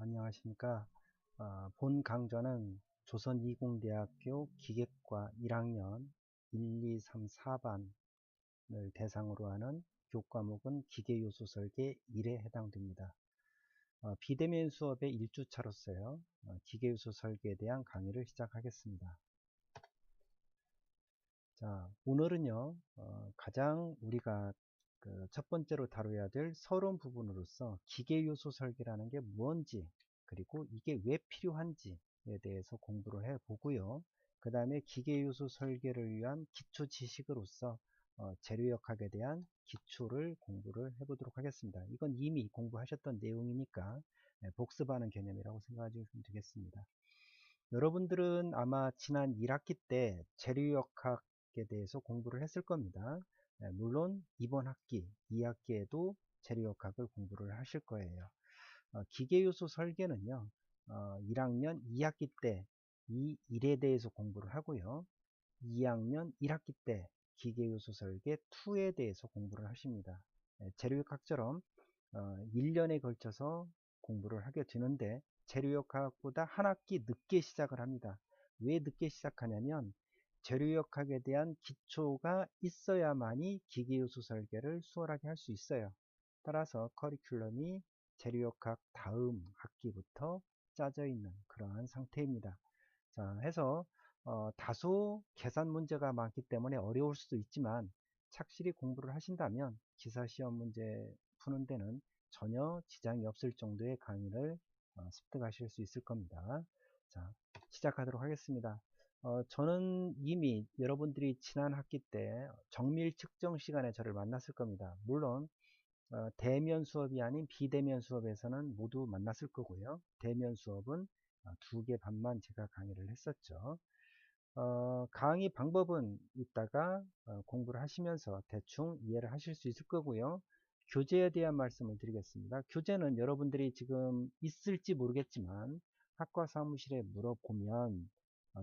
안녕하십니까. 본 강좌는 조선이공대학교 기계과 1학년 1, 2, 3, 4반을 대상으로 하는 교과목은 기계요소 설계 1에 해당됩니다. 비대면 수업의 1주차로서요. 기계요소 설계에 대한 강의를 시작하겠습니다. 자, 오늘은요. 가장 우리가 첫 번째로 다뤄야 될 서론 부분으로서 기계요소 설계라는 게 뭔지, 그리고 이게 왜 필요한지에 대해서 공부를 해 보고요. 그 다음에 기계요소 설계를 위한 기초 지식으로서 재료역학에 대한 기초를 공부를 해 보도록 하겠습니다. 이건 이미 공부하셨던 내용이니까 복습하는 개념이라고 생각해 주시면 되겠습니다. 여러분들은 아마 지난 1학기 때 재료역학에 대해서 공부를 했을 겁니다. 물론 이번 학기 2학기에도 재료역학을 공부를 하실 거예요. 기계요소 설계는요, 1학년 2학기 때 이 일에 대해서 공부를 하고요. 2학년 1학기 때 기계요소 설계 2에 대해서 공부를 하십니다. 재료역학처럼 1년에 걸쳐서 공부를 하게 되는데 재료역학보다 한 학기 늦게 시작을 합니다. 왜 늦게 시작하냐면 재료역학에 대한 기초가 있어야만이 기계요소 설계를 수월하게 할 수 있어요. 따라서 커리큘럼이 재료역학 다음 학기부터 짜져 있는 그러한 상태입니다. 자, 해서 다소 계산 문제가 많기 때문에 어려울 수도 있지만 착실히 공부를 하신다면 기사시험 문제 푸는 데는 전혀 지장이 없을 정도의 강의를 습득하실 수 있을 겁니다. 자, 시작하도록 하겠습니다. 저는 이미 여러분들이 지난 학기 때 정밀 측정 시간에 저를 만났을 겁니다. 물론 대면 수업이 아닌 비대면 수업에서는 모두 만났을 거고요. 대면 수업은 2개 반만 제가 강의를 했었죠. 강의 방법은 이따가 공부를 하시면서 대충 이해를 하실 수 있을 거고요. 교재에 대한 말씀을 드리겠습니다. 교재는 여러분들이 지금 있을지 모르겠지만 학과 사무실에 물어보면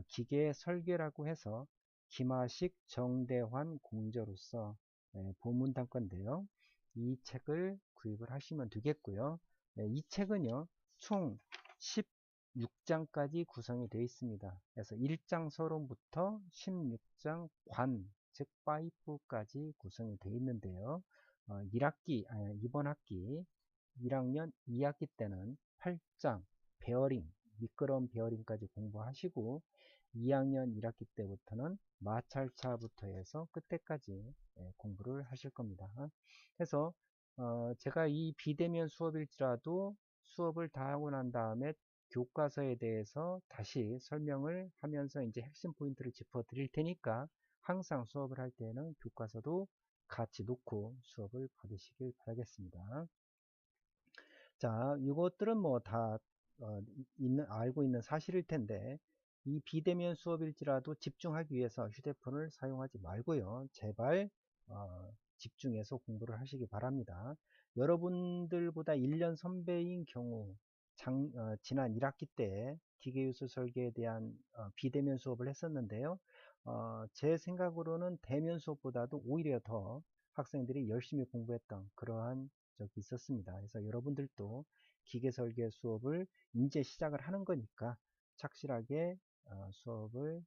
기계 설계라고 해서 김하식, 정대환 공저로서 보문단건인데요. 이 책을 구입을 하시면 되겠고요. 이 책은요, 총 16장까지 구성이 되어 있습니다. 그래서 1장 서론부터 16장 관, 즉 5까지 구성이 되어 있는데요. 이번 학기 1학년 2학기 때는 8장 베어링, 미끄러운 베어링까지 공부하시고 2학년 1학기 때부터는 마찰차부터 해서 끝에까지 공부를 하실 겁니다. 그래서 제가 이 비대면 수업일지라도 수업을 다 하고 난 다음에 교과서에 대해서 다시 설명을 하면서 이제 핵심 포인트를 짚어 드릴 테니까 항상 수업을 할 때는 교과서도 같이 놓고 수업을 받으시길 바라겠습니다. 자, 이것들은 뭐 다 알고 있는 사실일 텐데 이 비대면 수업일지라도 집중하기 위해서 휴대폰을 사용하지 말고요. 제발 집중해서 공부를 하시기 바랍니다. 여러분들보다 1년 선배인 경우 지난 1학기 때 기계요소 설계에 대한 비대면 수업을 했었는데요. 제 생각으로는 대면 수업보다도 오히려 더 학생들이 열심히 공부했던 그러한 적이 있었습니다. 그래서 여러분들도 기계 설계 수업을 이제 시작을 하는 거니까 착실하게 수업을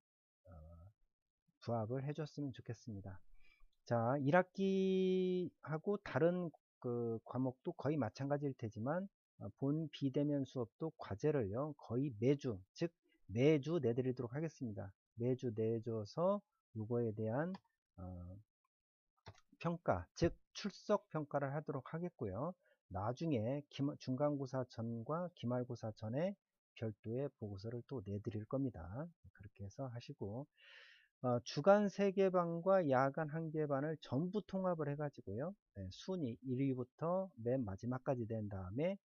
부합을 해줬으면 좋겠습니다. 자, 1학기하고 다른 그 과목도 거의 마찬가지일 테지만 본 비대면 수업도 과제를요 거의 매주, 즉 매주 내드리도록 하겠습니다. 매주 내줘서 이거에 대한 평가, 즉 출석 평가를 하도록 하겠고요. 나중에 중간고사 전과 기말고사 전에 별도의 보고서를 또 내드릴 겁니다. 그렇게 해서 하시고 주간 3개 반과 야간 1개 반을 전부 통합을 해 가지고요. 순위 1위부터 맨 마지막까지 된 다음에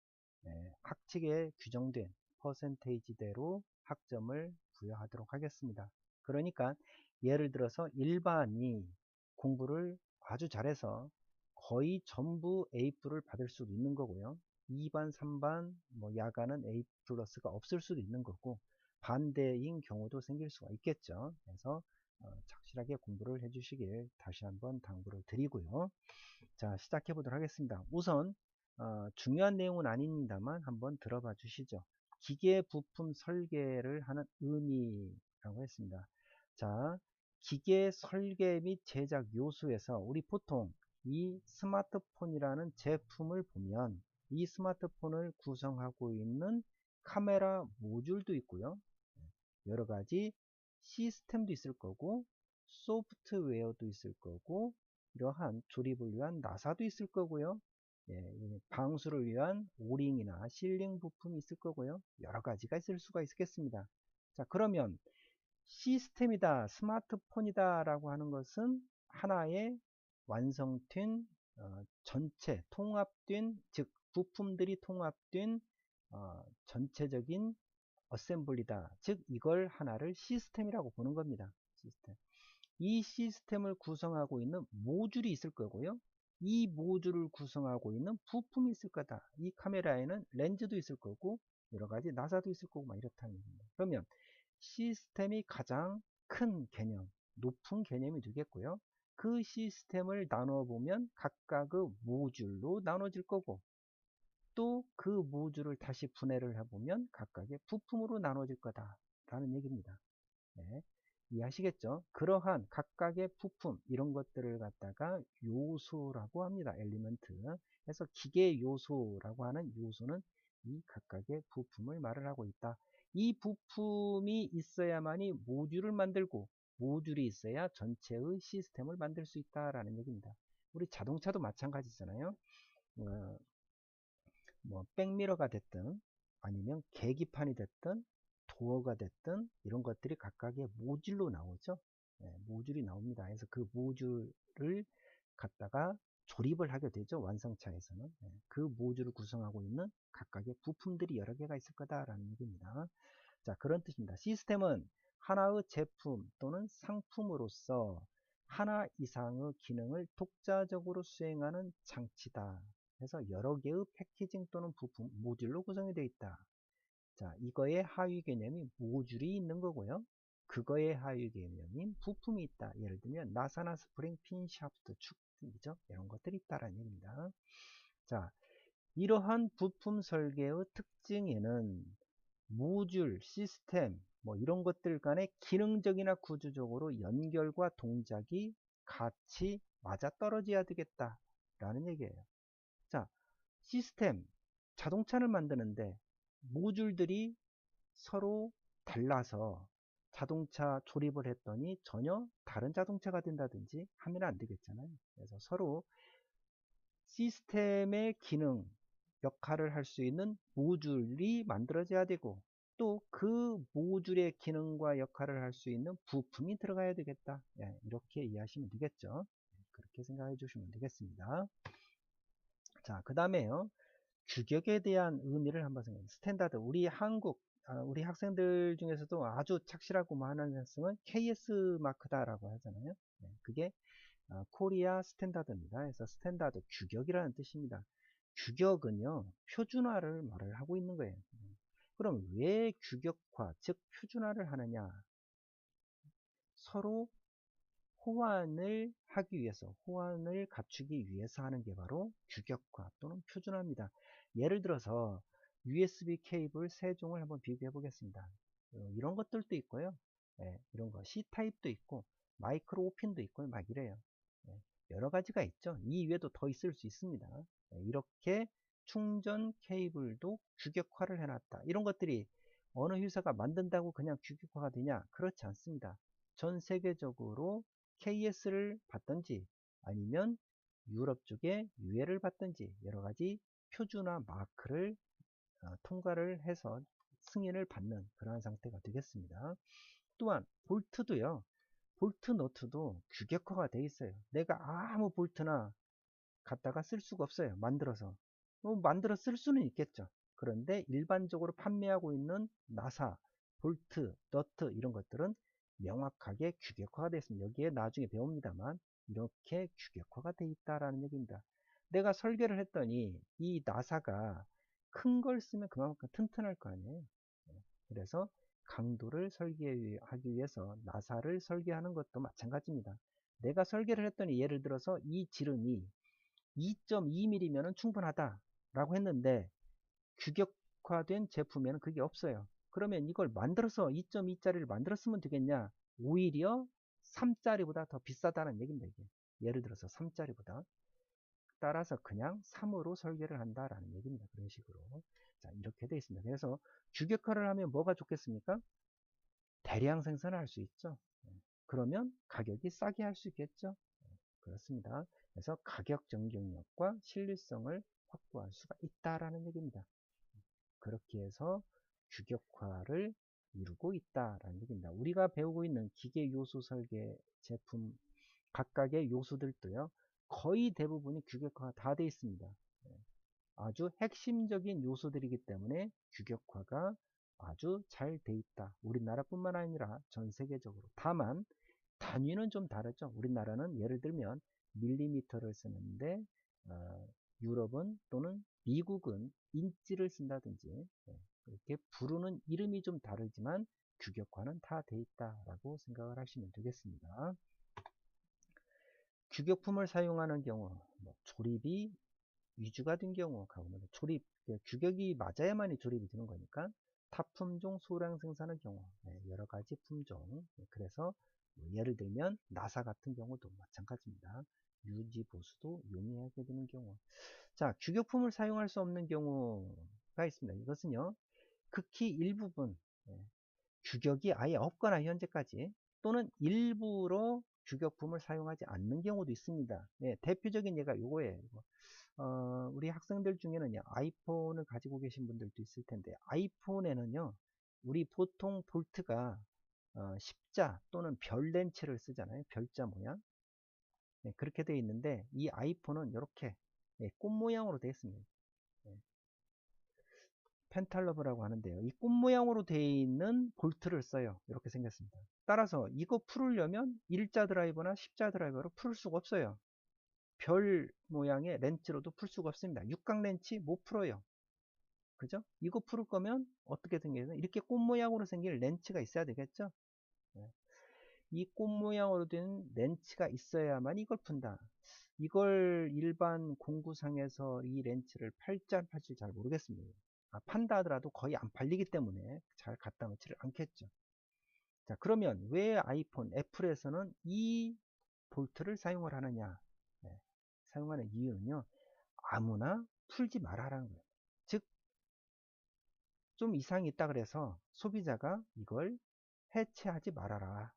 학칙에 규정된 퍼센테이지대로 학점을 부여하도록 하겠습니다. 그러니까 예를 들어서 1반이 공부를 아주 잘해서 거의 전부 A+를 받을 수도 있는 거고요. 2반, 3반, 뭐 야간은 A 플러스가 없을 수도 있는 거고 반대인 경우도 생길 수가 있겠죠. 그래서 착실하게 공부를 해주시길 다시 한번 당부를 드리고요. 자, 시작해 보도록 하겠습니다. 우선 중요한 내용은 아닙니다만 한번 들어봐 주시죠. 기계 부품 설계를 하는 의미라고 했습니다. 자, 기계 설계 및 제작 요소에서 우리 보통 이 스마트폰이라는 제품을 보면 이 스마트폰을 구성하고 있는 카메라 모듈도 있고요. 여러 가지 시스템도 있을 거고 소프트웨어도 있을 거고 이러한 조립을 위한 나사도 있을 거고요. 예, 방수를 위한 오링이나 실링 부품이 있을 거고요. 여러 가지가 있을 수가 있겠습니다. 자, 그러면 시스템이다, 스마트폰이다 라고 하는 것은 하나의 완성된 전체 통합된, 즉 부품들이 통합된 전체적인 어셈블리다. 즉 이걸 하나를 시스템이라고 보는 겁니다. 시스템. 이 시스템을 구성하고 있는 모듈이 있을 거고요. 이 모듈을 구성하고 있는 부품이 있을 거다. 이 카메라에는 렌즈도 있을 거고 여러 가지 나사도 있을 거고 막 이렇다는 겁니다. 그러면 시스템이 가장 큰 개념, 높은 개념이 되겠고요. 그 시스템을 나눠 보면 각각의 모듈로 나눠질 거고 또 그 모듈을 다시 분해를 해보면 각각의 부품으로 나눠질 거다 라는 얘기입니다. 네, 이해하시겠죠? 그러한 각각의 부품 이런 것들을 갖다가 요소라고 합니다. 엘리먼트. 그래서 기계 요소라고 하는 요소는 이 각각의 부품을 말을 하고 있다. 이 부품이 있어야만이 모듈을 만들고 모듈이 있어야 전체의 시스템을 만들 수 있다라는 얘기입니다. 우리 자동차도 마찬가지잖아요. 뭐 백미러가 됐든 아니면 계기판이 됐든 도어가 됐든 이런 것들이 각각의 모듈로 나오죠. 모듈이 나옵니다. 그래서 그 모듈을 갖다가 조립을 하게 되죠. 완성차에서는. 그 모듈을 구성하고 있는 각각의 부품들이 여러 개가 있을 거다라는 얘기입니다. 자, 그런 뜻입니다. 시스템은 하나의 제품 또는 상품으로서 하나 이상의 기능을 독자적으로 수행하는 장치다. 그래서 여러 개의 패키징 또는 부품, 모듈로 구성이 되어 있다. 자, 이거의 하위 개념이 모듈이 있는 거고요. 그거의 하위 개념인 부품이 있다. 예를 들면 나사나 스프링, 핀, 샤프트, 축 등이죠. 이런 것들이 있다라는 얘기입니다. 자, 이러한 부품 설계의 특징에는 모듈, 시스템, 뭐 이런 것들 간의 기능적이나 구조적으로 연결과 동작이 같이 맞아떨어져야 되겠다라는 얘기예요. 자, 시스템, 자동차를 만드는데 모듈들이 서로 달라서 자동차 조립을 했더니 전혀 다른 자동차가 된다든지 하면 안 되겠잖아요. 그래서 서로 시스템의 기능, 역할을 할 수 있는 모듈이 만들어져야 되고 또 그 모듈의 기능과 역할을 할 수 있는 부품이 들어가야 되겠다. 이렇게 이해하시면 되겠죠. 그렇게 생각해 주시면 되겠습니다. 자, 그 다음에요. 규격에 대한 의미를 한번 생각해. 스탠다드. 우리 학생들 중에서도 아주 착실하고 하는 학생은 KS 마크다라고 하잖아요. 그게 코리아 스탠다드입니다. 그래서 스탠다드, 규격이라는 뜻입니다. 규격은요, 표준화를 말을 하고 있는 거예요. 그럼 왜 규격화, 즉 표준화를 하느냐? 서로 호환을 하기 위해서, 호환을 갖추기 위해서 하는 게 바로 규격화 또는 표준화입니다. 예를 들어서 USB 케이블 세 종을 한번 비교해 보겠습니다. 이런 것들도 있고요. 이런 거 C타입도 있고 마이크로 오핀도 있고 막 이래요. 여러 가지가 있죠. 이 이외에도 더 있을 수 있습니다. 이렇게 충전 케이블도 규격화를 해놨다. 이런 것들이 어느 회사가 만든다고 그냥 규격화가 되냐? 그렇지 않습니다. 전 세계적으로 KS를 받든지 아니면 유럽 쪽에 UL을 받든지 여러 가지 표준화 마크를 통과를 해서 승인을 받는 그러한 상태가 되겠습니다. 또한 볼트도요. 볼트 너트도 규격화가 되어 있어요. 내가 아무 볼트나 갖다가 쓸 수가 없어요. 만들어서. 만들어 쓸 수는 있겠죠. 그런데 일반적으로 판매하고 있는 나사, 볼트, 너트 이런 것들은 명확하게 규격화가 되어 있습니다. 여기에 나중에 배웁니다만 이렇게 규격화가 되어 있다라는 얘기입니다. 내가 설계를 했더니 이 나사가 큰 걸 쓰면 그만큼 튼튼할 거 아니에요. 그래서 강도를 설계하기 위해서 나사를 설계하는 것도 마찬가지입니다. 내가 설계를 했더니 예를 들어서 이 지름이 2.2mm면 충분하다 라고 했는데 규격화된 제품에는 그게 없어요. 그러면 이걸 만들어서 2.2짜리를 만들었으면 되겠냐? 오히려 3짜리보다 더 비싸다는 얘기입니다. 이게. 예를 들어서 3짜리보다. 따라서 그냥 3으로 설계를 한다라는 얘기입니다. 그런 식으로. 자, 이렇게 되어 있습니다. 그래서 규격화를 하면 뭐가 좋겠습니까? 대량 생산을 할 수 있죠. 그러면 가격이 싸게 할 수 있겠죠. 그렇습니다. 그래서 가격 경쟁력과 신뢰성을 확보할 수가 있다라는 얘기입니다. 그렇게 해서 규격화를 이루고 있다라는 얘기입니다. 우리가 배우고 있는 기계 요소 설계 제품 각각의 요소들도요, 거의 대부분이 규격화가 다 되어 있습니다. 아주 핵심적인 요소들이기 때문에 규격화가 아주 잘 돼 있다. 우리나라뿐만 아니라 전 세계적으로. 다만 단위는 좀 다르죠. 우리나라는 예를 들면 밀리미터를 쓰는데 유럽은 또는 미국은 인치를 쓴다든지 이렇게 부르는 이름이 좀 다르지만 규격화는 다 돼 있다라고 생각을 하시면 되겠습니다. 규격품을 사용하는 경우 조립이 위주가 된 경우 조립 규격이 맞아야만이 조립이 되는 거니까 타품종 소량 생산의 경우 여러 가지 품종 그래서 예를 들면 나사 같은 경우도 마찬가지입니다. 유지 보수도 용이하게 되는 경우 자 규격품을 사용할 수 없는 경우가 있습니다. 이것은요 극히 일부분 규격이 아예 없거나 현재까지 또는 일부러 규격품을 사용하지 않는 경우도 있습니다. 대표적인 예가 요거예요. 우리 학생들 중에는요, 아이폰을 가지고 계신 분들도 있을 텐데, 아이폰에는요, 우리 보통 볼트가 십자 또는 별 렌치를 쓰잖아요. 별자 모양. 그렇게 되어 있는데, 이 아이폰은 이렇게 꽃 모양으로 되어 있습니다. 펜탈러브라고 하는데요. 이 꽃 모양으로 되어 있는 볼트를 써요. 이렇게 생겼습니다. 따라서 이거 풀으려면 일자 드라이버나 십자 드라이버로 풀 수가 없어요. 별 모양의 렌치로도 풀 수가 없습니다. 육각 렌치 못 풀어요. 그죠? 이거 풀을 거면 어떻게 생겨요? 이렇게 꽃 모양으로 생긴 렌치가 있어야 되겠죠? 이 꽃 모양으로 된 렌치가 있어야만 이걸 푼다. 이걸 일반 공구상에서 이 렌치를 팔지 안 팔지 잘 모르겠습니다. 판다 하더라도 거의 안 팔리기 때문에 잘 갖다 놓지를 않겠죠. 자, 그러면 왜 아이폰, 애플에서는 이 볼트를 사용을 하느냐? 사용하는 이유는요, 아무나 풀지 말아라는 거예요. 즉, 좀 이상이 있다 그래서 소비자가 이걸 해체하지 말아라.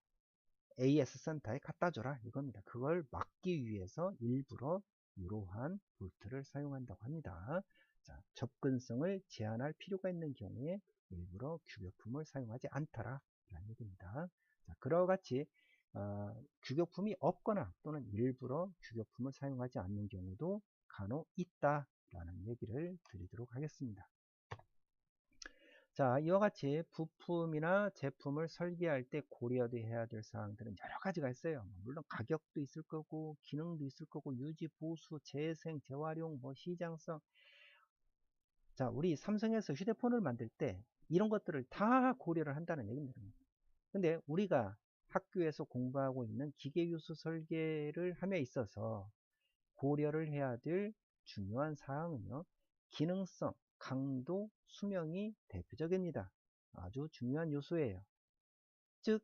AS 센터에 갖다 줘라. 이겁니다. 그걸 막기 위해서 일부러 이러한 볼트를 사용한다고 합니다. 자, 접근성을 제한할 필요가 있는 경우에 일부러 규격품을 사용하지 않더라. 라는 얘기입니다. 자, 그와 같이 규격품이 없거나 또는 일부러 규격품을 사용하지 않는 경우도 간혹 있다라는 얘기를 드리도록 하겠습니다. 자, 이와 같이 부품이나 제품을 설계할 때 고려해야 될 사항들은 여러 가지가 있어요. 물론 가격도 있을 거고, 기능도 있을 거고, 유지, 보수, 재생, 재활용, 시장성. 자, 우리 삼성에서 휴대폰을 만들 때 이런 것들을 다 고려를 한다는 얘기입니다. 근데 우리가 학교에서 공부하고 있는 기계유수 설계를 함에 있어서 고려를 해야 될 중요한 사항은요. 기능성, 강도, 수명이 대표적입니다. 아주 중요한 요소예요. 즉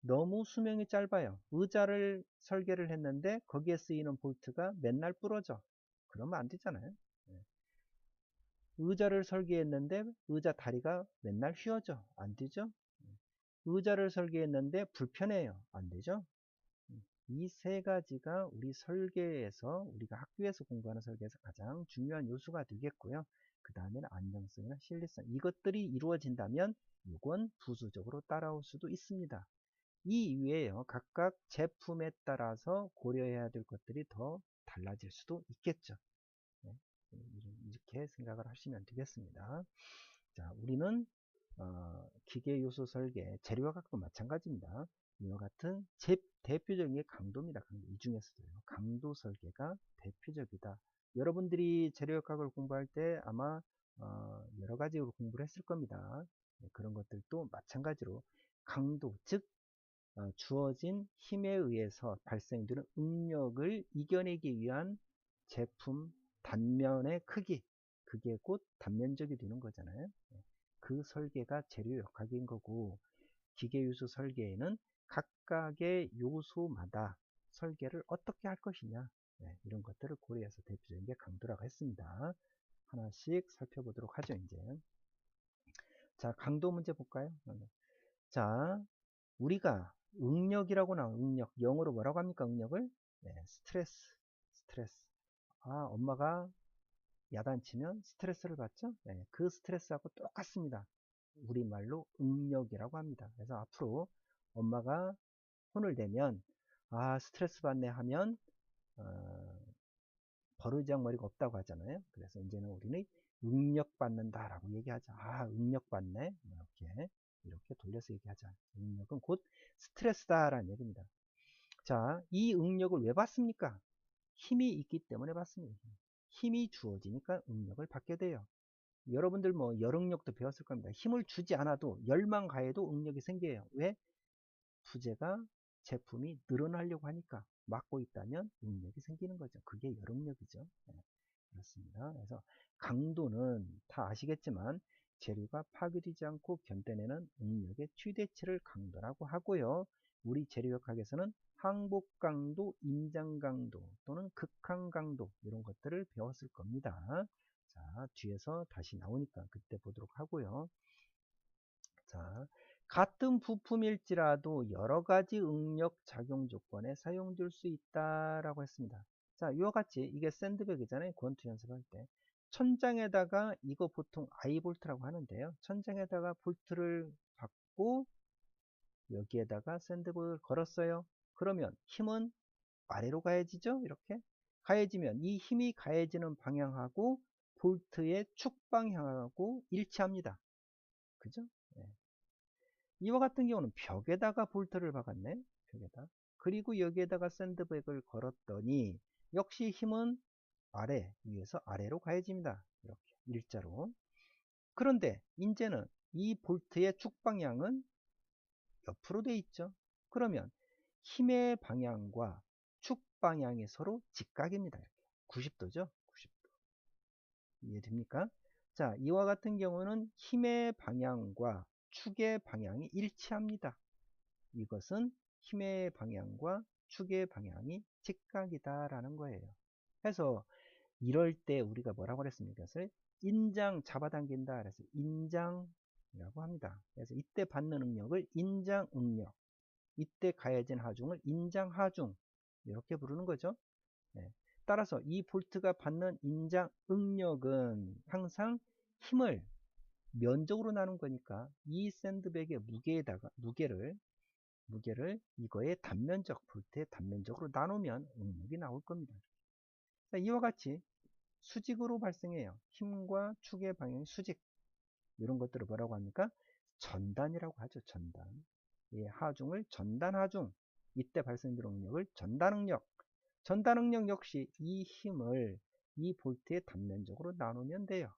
너무 수명이 짧아요. 의자를 설계를 했는데 거기에 쓰이는 볼트가 맨날 부러져. 그러면 안 되잖아요. 의자를 설계했는데 의자 다리가 맨날 휘어져. 안 되죠. 의자를 설계했는데 불편해요. 안 되죠. 이 세 가지가 우리 설계에서 우리가 학교에서 공부하는 설계에서 가장 중요한 요소가 되겠고요. 그 다음에는 안정성이나 신뢰성 이것들이 이루어진다면 이건 부수적으로 따라올 수도 있습니다. 이 이외에요. 각각 제품에 따라서 고려해야 될 것들이 더 달라질 수도 있겠죠. 이렇게 생각을 하시면 되겠습니다. 자, 우리는 기계 요소 설계, 재료화학도 마찬가지입니다. 이와 같은 대표적인 게 강도입니다. 이 중에서도요. 강도 설계가 대표적이다. 여러분들이 재료화학을 공부할 때 아마 여러 가지로 공부를 했을 겁니다. 그런 것들도 마찬가지로 강도, 즉 주어진 힘에 의해서 발생되는 응력을 이겨내기 위한 제품 단면의 크기, 그게 곧 단면적이 되는 거잖아요. 그 설계가 재료 역학인 거고, 기계유수 설계에는 각각의 요소마다 설계를 어떻게 할 것이냐, 이런 것들을 고려해서 대표적인 게 강도라고 했습니다. 하나씩 살펴보도록 하죠. 이제 자, 강도 문제 볼까요? 자, 우리가 응력이라고 나온 응력, 영어로 뭐라고 합니까? 응력을 스트레스. 엄마가 야단치면 스트레스를 받죠? 그 스트레스하고 똑같습니다. 우리말로 응력이라고 합니다. 그래서 앞으로 엄마가 혼을 내면 스트레스 받네 하면 버르장머리가 없다고 하잖아요. 그래서 이제는 우리는 응력받는다라고 얘기하자. 응력받네. 이렇게 돌려서 얘기하자. 응력은 곧 스트레스다라는 얘기입니다. 자, 이 응력을 왜 받습니까? 힘이 있기 때문에 받습니다. 힘이 주어지니까 응력을 받게 돼요. 여러분들 뭐 열응력도 배웠을 겁니다. 힘을 주지 않아도 열만 가해도 응력이 생겨요. 왜? 부재가 제품이 늘어나려고 하니까 막고 있다면 응력이 생기는 거죠. 그게 열응력이죠. 그렇습니다. 그래서 강도는 다 아시겠지만 재료가 파괴되지 않고 견뎌내는 응력의 최대치를 강도라고 하고요. 우리 재료역학에서는 항복 강도, 인장 강도 또는 극한 강도 이런 것들을 배웠을 겁니다. 자, 뒤에서 다시 나오니까 그때 보도록 하고요. 자, 같은 부품일지라도 여러 가지 응력 작용 조건에 사용될 수 있다라고 했습니다. 자, 이와 같이 이게 샌드백이잖아요. 권투 연습할 때. 천장에다가 이거 보통 아이볼트라고 하는데요. 천장에다가 볼트를 받고 여기에다가 샌드백을 걸었어요. 그러면 힘은 아래로 가해지죠? 이렇게 가해지면 이 힘이 가해지는 방향하고 볼트의 축 방향하고 일치합니다. 그죠? 네. 이와 같은 경우는 벽에다가 볼트를 박았네. 벽에다. 그리고 여기에다가 샌드백을 걸었더니 역시 힘은 위에서 아래로 가해집니다. 이렇게 일자로. 그런데 이제는 이 볼트의 축 방향은 옆으로 돼 있죠. 그러면 힘의 방향과 축 방향이 서로 직각입니다. 이렇게. 90도죠. 90도. 이해됩니까? 자, 이와 같은 경우는 힘의 방향과 축의 방향이 일치합니다. 이것은 힘의 방향과 축의 방향이 직각이다라는 거예요. 그래서 이럴 때 우리가 뭐라고 그랬습니까? 그래서 인장 잡아당긴다. 그래서 인장이라고 합니다. 그래서 이때 받는 응력을 인장응력, 이때 가해진 하중을 인장하중 이렇게 부르는 거죠. 따라서 이 볼트가 받는 인장응력은 항상 힘을 면적으로 나눈 거니까 이 샌드백의 무게를 이거의 단면적, 볼트의 단면적으로 나누면 응력이 나올 겁니다. 자, 이와 같이 수직으로 발생해요. 힘과 축의 방향이 수직. 이런 것들을 뭐라고 합니까? 전단이라고 하죠. 전단. 하중을 전단하중. 이때 발생되는 응력을 전단응력. 전단응력 역시 이 힘을 이 볼트의 단면적으로 나누면 돼요.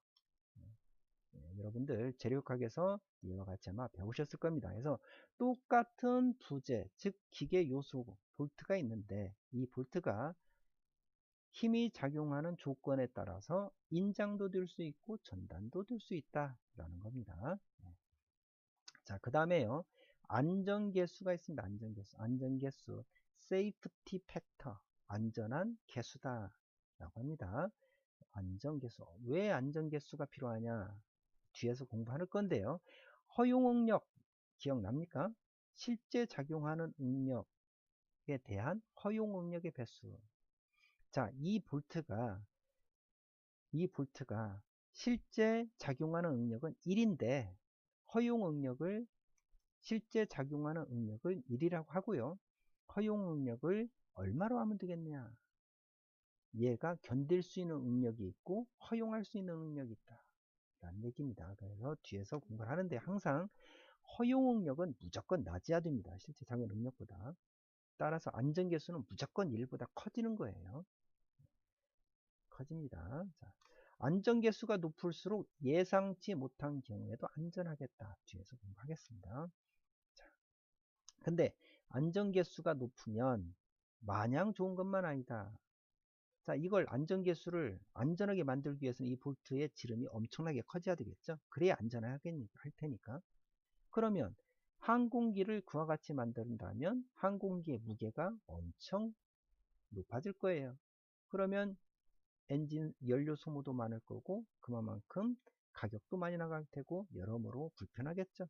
여러분들 재료학에서 이와 같이 아마 배우셨을 겁니다. 그래서 똑같은 부재, 즉 기계 요소 볼트가 있는데 이 볼트가 힘이 작용하는 조건에 따라서 인장도 될 수 있고 전단도 될 수 있다라는 겁니다. 자, 그 다음에요. 안전계수가 있습니다. 안전계수, safety factor, 안전한 계수다 라고 합니다. 안전계수, 왜 안전계수가 필요하냐? 뒤에서 공부할 건데요. 허용응력 기억납니까? 실제 작용하는 응력에 대한 허용응력의 배수. 자, 이 볼트가 실제 작용하는 응력은 1인데 허용응력을 실제 작용하는 응력은 1이라고 하고요. 허용응력을 얼마로 하면 되겠냐? 얘가 견딜 수 있는 응력이 있고 허용할 수 있는 응력이 있다 라는 얘기입니다. 그래서 뒤에서 공부를 하는데 항상 허용응력은 무조건 낮아야 됩니다. 실제 작용 응력보다. 따라서 안전계수는 무조건 1보다 커지는 거예요. 커집니다. 자, 안전계수가 높을수록 예상치 못한 경우에도 안전하겠다. 뒤에서 공부하겠습니다. 자, 근데 안전계수가 높으면 마냥 좋은 것만 아니다. 자, 이걸 안전계수를 안전하게 만들기 위해서는 이 볼트의 지름이 엄청나게 커져야 되겠죠. 그래야 안전하게 할 테니까. 그러면 항공기를 그와 같이 만든다면 항공기의 무게가 엄청 높아질 거예요. 그러면 엔진 연료 소모도 많을 거고 그만큼 가격도 많이 나갈 테고 여러모로 불편하겠죠.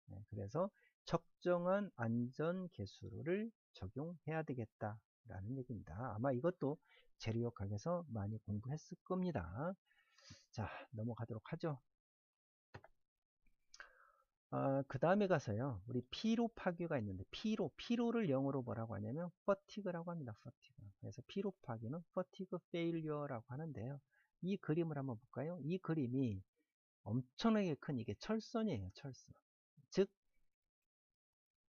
네, 그래서 적정한 안전 계수를 적용해야 되겠다라는 얘기입니다. 아마 이것도 재료역학에서 많이 공부했을 겁니다. 자, 넘어가도록 하죠. 그 다음에 가서요, 우리 피로 파괴가 있는데, 피로를 영어로 뭐라고 하냐면, fatigue라고 합니다. fatigue. 그래서 피로 파괴는 fatigue failure라고 하는데요. 이 그림을 한번 볼까요? 이 그림이 엄청나게 큰 이게 철선이에요, 철선. 즉,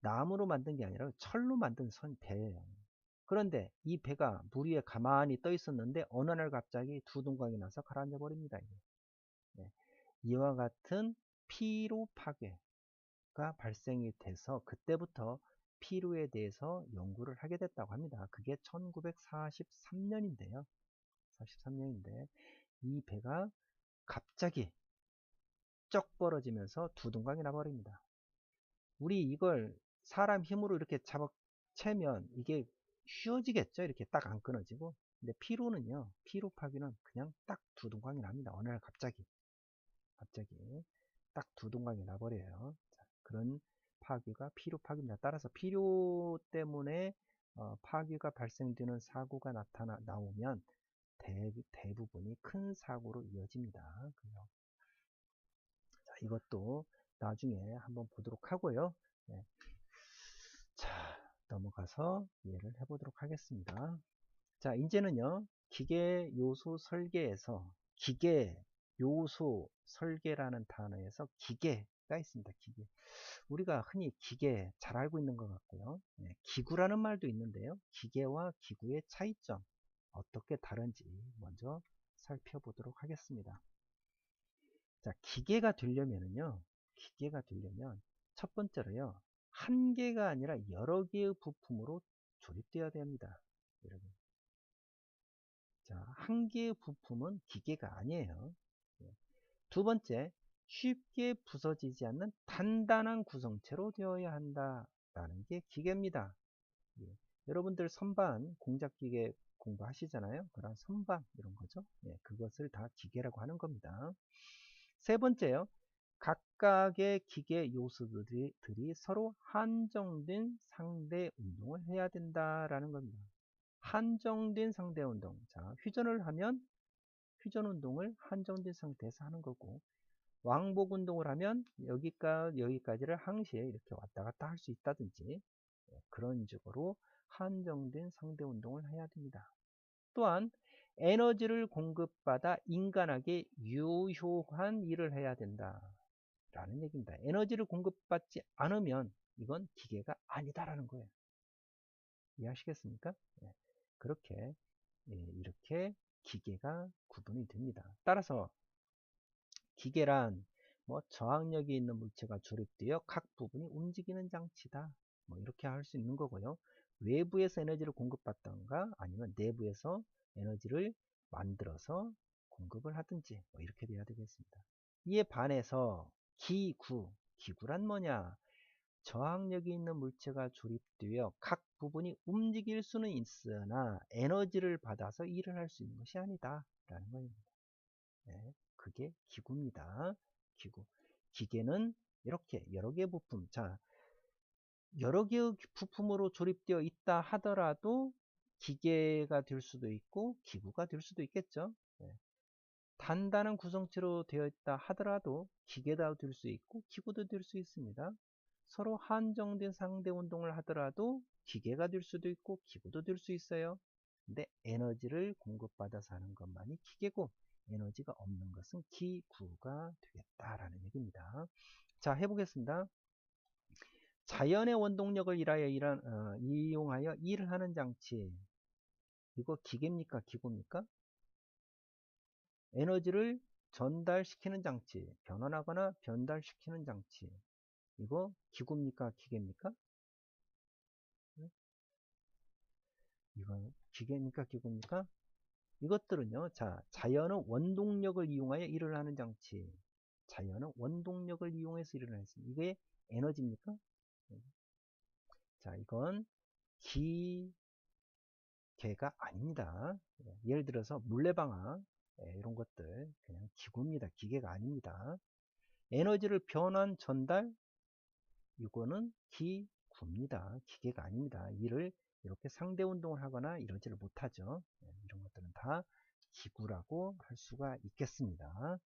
나무로 만든 게 아니라 철로 만든 배예요. 그런데 이 배가 물 위에 가만히 떠 있었는데, 어느 날 갑자기 두동강이 나서 가라앉아 버립니다. 네. 이와 같은 피로 파괴. 가 발생이 돼서 그때부터 피로에 대해서 연구를 하게 됐다고 합니다. 그게 1943년인데요. 43년인데 이 배가 갑자기 쩍 벌어지면서 두둥강이 나버립니다. 우리 이걸 사람 힘으로 이렇게 채면 이게 휘어지겠죠. 이렇게 딱 안 끊어지고. 근데 피로 파기는 그냥 딱 두둥강이 납니다. 어느 날 갑자기 딱 두동강이 나버려요. 자, 그런 파괴가 피로 파괴입니다. 따라서 피로 때문에 파괴가 발생되는 사고가 나오면 대부분이 큰 사고로 이어집니다. 그래서 자, 이것도 나중에 한번 보도록 하고요. 네. 자, 넘어가서 이해를 해보도록 하겠습니다. 자, 이제는요, 기계 요소 설계에서 기계 요소 설계라는 단어에서 기계가 있습니다. 기계. 우리가 흔히 기계 잘 알고 있는 것 같고요. 네, 기구라는 말도 있는데요. 기계와 기구의 차이점 어떻게 다른지 먼저 살펴보도록 하겠습니다. 자, 기계가 되려면 첫 번째로요. 한 개가 아니라 여러 개의 부품으로 조립되어야 됩니다. 여러분. 자, 한 개의 부품은 기계가 아니에요. 두 번째, 쉽게 부서지지 않는 단단한 구성체로 되어야 한다라는 게 기계입니다. 예. 여러분들 선반, 공작기계 공부하시잖아요. 그런 선반 이런 거죠. 예, 그것을 다 기계라고 하는 겁니다. 세 번째요. 각각의 기계 요소들이 서로 한정된 상대 운동을 해야 된다라는 겁니다. 한정된 상대 운동. 자, 회전을 하면 회전 운동을 한정된 상태에서 하는 거고, 왕복 운동을 하면 여기까지를 항시에 이렇게 왔다 갔다 할 수 있다든지, 그런 식으로 한정된 상대 운동을 해야 됩니다. 또한 에너지를 공급받아 인간에게 유효한 일을 해야 된다 라는 얘기입니다. 에너지를 공급받지 않으면 이건 기계가 아니다라는 거예요. 이해하시겠습니까? 그렇게 이렇게 기계가 구분이 됩니다. 따라서 기계란 뭐 저항력이 있는 물체가 조립되어 각 부분이 움직이는 장치다. 뭐 이렇게 할 수 있는 거고요. 외부에서 에너지를 공급받던가 아니면 내부에서 에너지를 만들어서 공급을 하든지 뭐 이렇게 돼야 되겠습니다. 이에 반해서 기구란 뭐냐? 저항력이 있는 물체가 조립되어 각 부분이 움직일 수는 있으나 에너지를 받아서 일을 할 수 있는 것이 아니다 라는 겁니다. 네, 그게 기구입니다. 기구. 기계는 이렇게 여러 개의 부품, 자, 여러 개의 부품으로 조립되어 있다 하더라도 기계가 될 수도 있고 기구가 될 수도 있겠죠. 네. 단단한 구성체로 되어 있다 하더라도 기계가 될 수 있고 기구도 될 수 있습니다. 서로 한정된 상대 운동을 하더라도 기계가 될 수도 있고 기구도 될 수 있어요. 근데 에너지를 공급받아서 하는 것만이 기계고 에너지가 없는 것은 기구가 되겠다라는 얘기입니다. 자, 해보겠습니다. 자연의 원동력을 이용하여 일을 하는 장치. 이거 기계입니까? 기구입니까? 에너지를 전달시키는 장치. 변환하거나 변달시키는 장치. 이거 기구입니까? 기계입니까? 이거 기계입니까? 기구입니까? 이것들은요, 자, 자연은 원동력을 이용하여 일을 하는 장치. 자연은 원동력을 이용해서 일을 하는 장치. 이게 에너지입니까? 자, 이건 기계가 아닙니다. 예를 들어서 물레방아, 이런 것들 그냥 기구입니다. 기계가 아닙니다. 에너지를 변환, 전달, 이거는 기구입니다. 기계가 아닙니다. 이를 이렇게 상대 운동을 하거나 이러지를 못하죠. 이런 것들은 다 기구라고 할 수가 있겠습니다.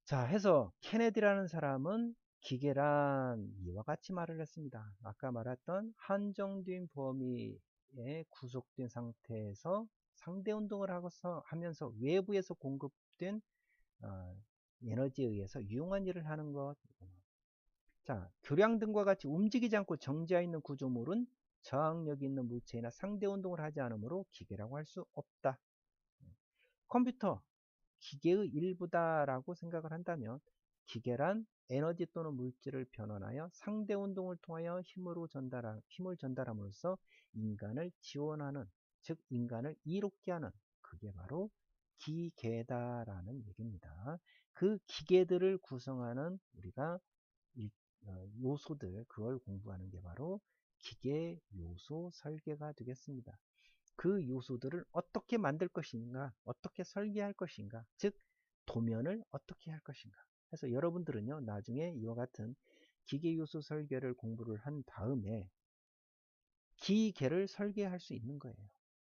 자, 해서 케네디라는 사람은 기계란 이와 같이 말을 했습니다. 아까 말했던 한정된 범위에 구속된 상태에서 상대 운동을 하면서 외부에서 공급된 에너지에 의해서 유용한 일을 하는 것. 자, 교량 등과 같이 움직이지 않고 정지하여 있는 구조물은 저항력이 있는 물체나 상대 운동을 하지 않으므로 기계라고 할 수 없다. 컴퓨터, 기계의 일부다라고 생각을 한다면 기계란 에너지 또는 물질을 변환하여 상대 운동을 통하여 힘을 전달함으로써 인간을 지원하는, 즉 인간을 이롭게 하는, 그게 바로 기계다라는 얘기입니다. 그 기계들을 구성하는 우리가 요소들, 그걸 공부하는 게 바로 기계 요소 설계가 되겠습니다. 그 요소들을 어떻게 만들 것인가, 어떻게 설계할 것인가, 즉 도면을 어떻게 할 것인가. 그래서 여러분들은요, 나중에 이와 같은 기계 요소 설계를 공부를 한 다음에 기계를 설계할 수 있는 거예요.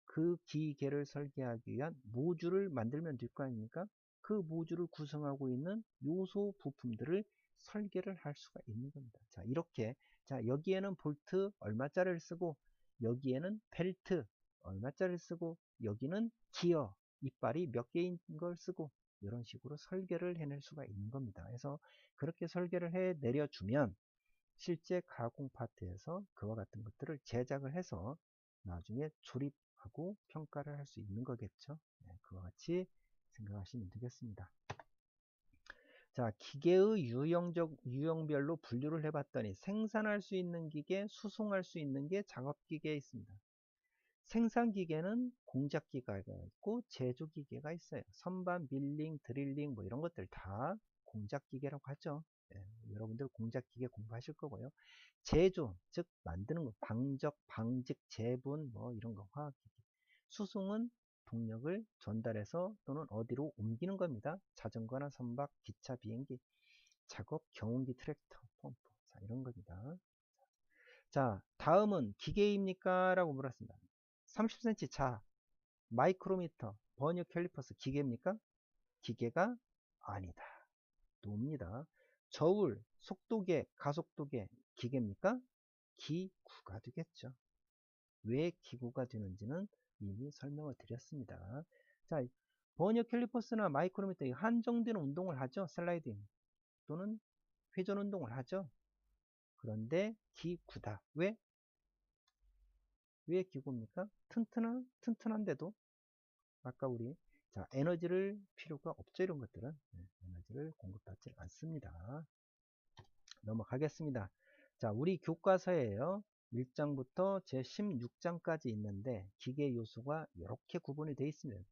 그 기계를 설계하기 위한 모듈을 만들면 될 거 아닙니까? 그 모듈을 구성하고 있는 요소 부품들을 설계를 할 수가 있는 겁니다. 자, 이렇게, 자, 여기에는 볼트 얼마짜리를 쓰고, 여기에는 벨트 얼마짜리를 쓰고, 여기는 기어, 이빨이 몇 개인 걸 쓰고, 이런 식으로 설계를 해낼 수가 있는 겁니다. 그래서 그렇게 설계를 해 내려주면 실제 가공 파트에서 그와 같은 것들을 제작을 해서 나중에 조립하고 평가를 할 수 있는 거겠죠. 네, 그와 같이 생각하시면 되겠습니다. 자, 기계의 유형별로 분류를 해봤더니 생산할 수 있는 기계, 수송할 수 있는 게 작업기계에 있습니다. 생산기계는 공작기계가 있고 제조기계가 있어요. 선반, 밀링, 드릴링 뭐 이런 것들 다 공작기계라고 하죠. 네, 여러분들 공작기계 공부하실 거고요. 제조, 즉 만드는 거, 방적, 방직, 제분 뭐 이런 거 화학기계. 수송은 동력을 전달해서 또는 어디로 옮기는 겁니다. 자전거나 선박, 기차, 비행기, 작업, 경운기, 트랙터, 펌프. 자, 이런 겁니다. 자, 다음은 기계입니까? 라고 물었습니다. 30cm 자, 마이크로미터, 버니어 캘리퍼스 기계입니까? 기계가 아니다. 노입니다. 저울, 속도계, 가속도계 기계입니까? 기구가 되겠죠. 왜 기구가 되는지는 이미 설명을 드렸습니다. 자, 버니어 캘리퍼스나 마이크로미터 한정된 운동을 하죠. 슬라이딩 또는 회전 운동을 하죠. 그런데 기구다. 왜? 왜 기구입니까? 튼튼한데도 아까 우리 자 에너지를 필요가 없죠. 이런 것들은 에너지를 공급받지 않습니다. 넘어가겠습니다. 자, 우리 교과서에요. 1장부터 제 16장까지 있는데 기계 요소가 이렇게 구분이 되어 있습니다.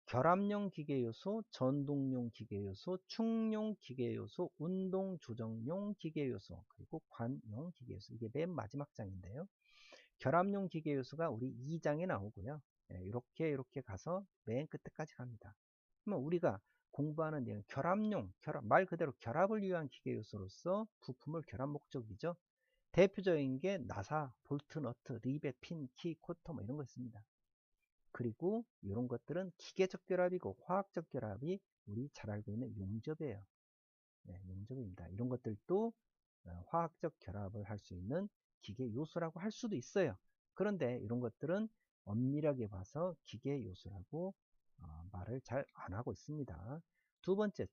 결합용 기계 요소, 전동용 기계 요소, 충용 기계 요소, 운동 조정용 기계 요소, 그리고 관용 기계 요소. 이게 맨 마지막 장인데요. 결합용 기계 요소가 우리 2장에 나오고요. 이렇게 가서 맨 끝에까지 갑니다. 그러면 우리가 공부하는 내용 결합용, 말 그대로 결합을 위한 기계 요소로서 부품을 결합 목적이죠. 대표적인 게 나사, 볼트, 너트, 리벳, 핀, 키, 코터 뭐 이런 거 있습니다. 그리고 이런 것들은 기계적 결합이고 화학적 결합이 우리 잘 알고 있는 용접이에요. 네, 용접입니다. 이런 것들도 화학적 결합을 할 수 있는 기계 요소라고 할 수도 있어요. 그런데 이런 것들은 엄밀하게 봐서 기계 요소라고 말을 잘 안 하고 있습니다. 두 번째,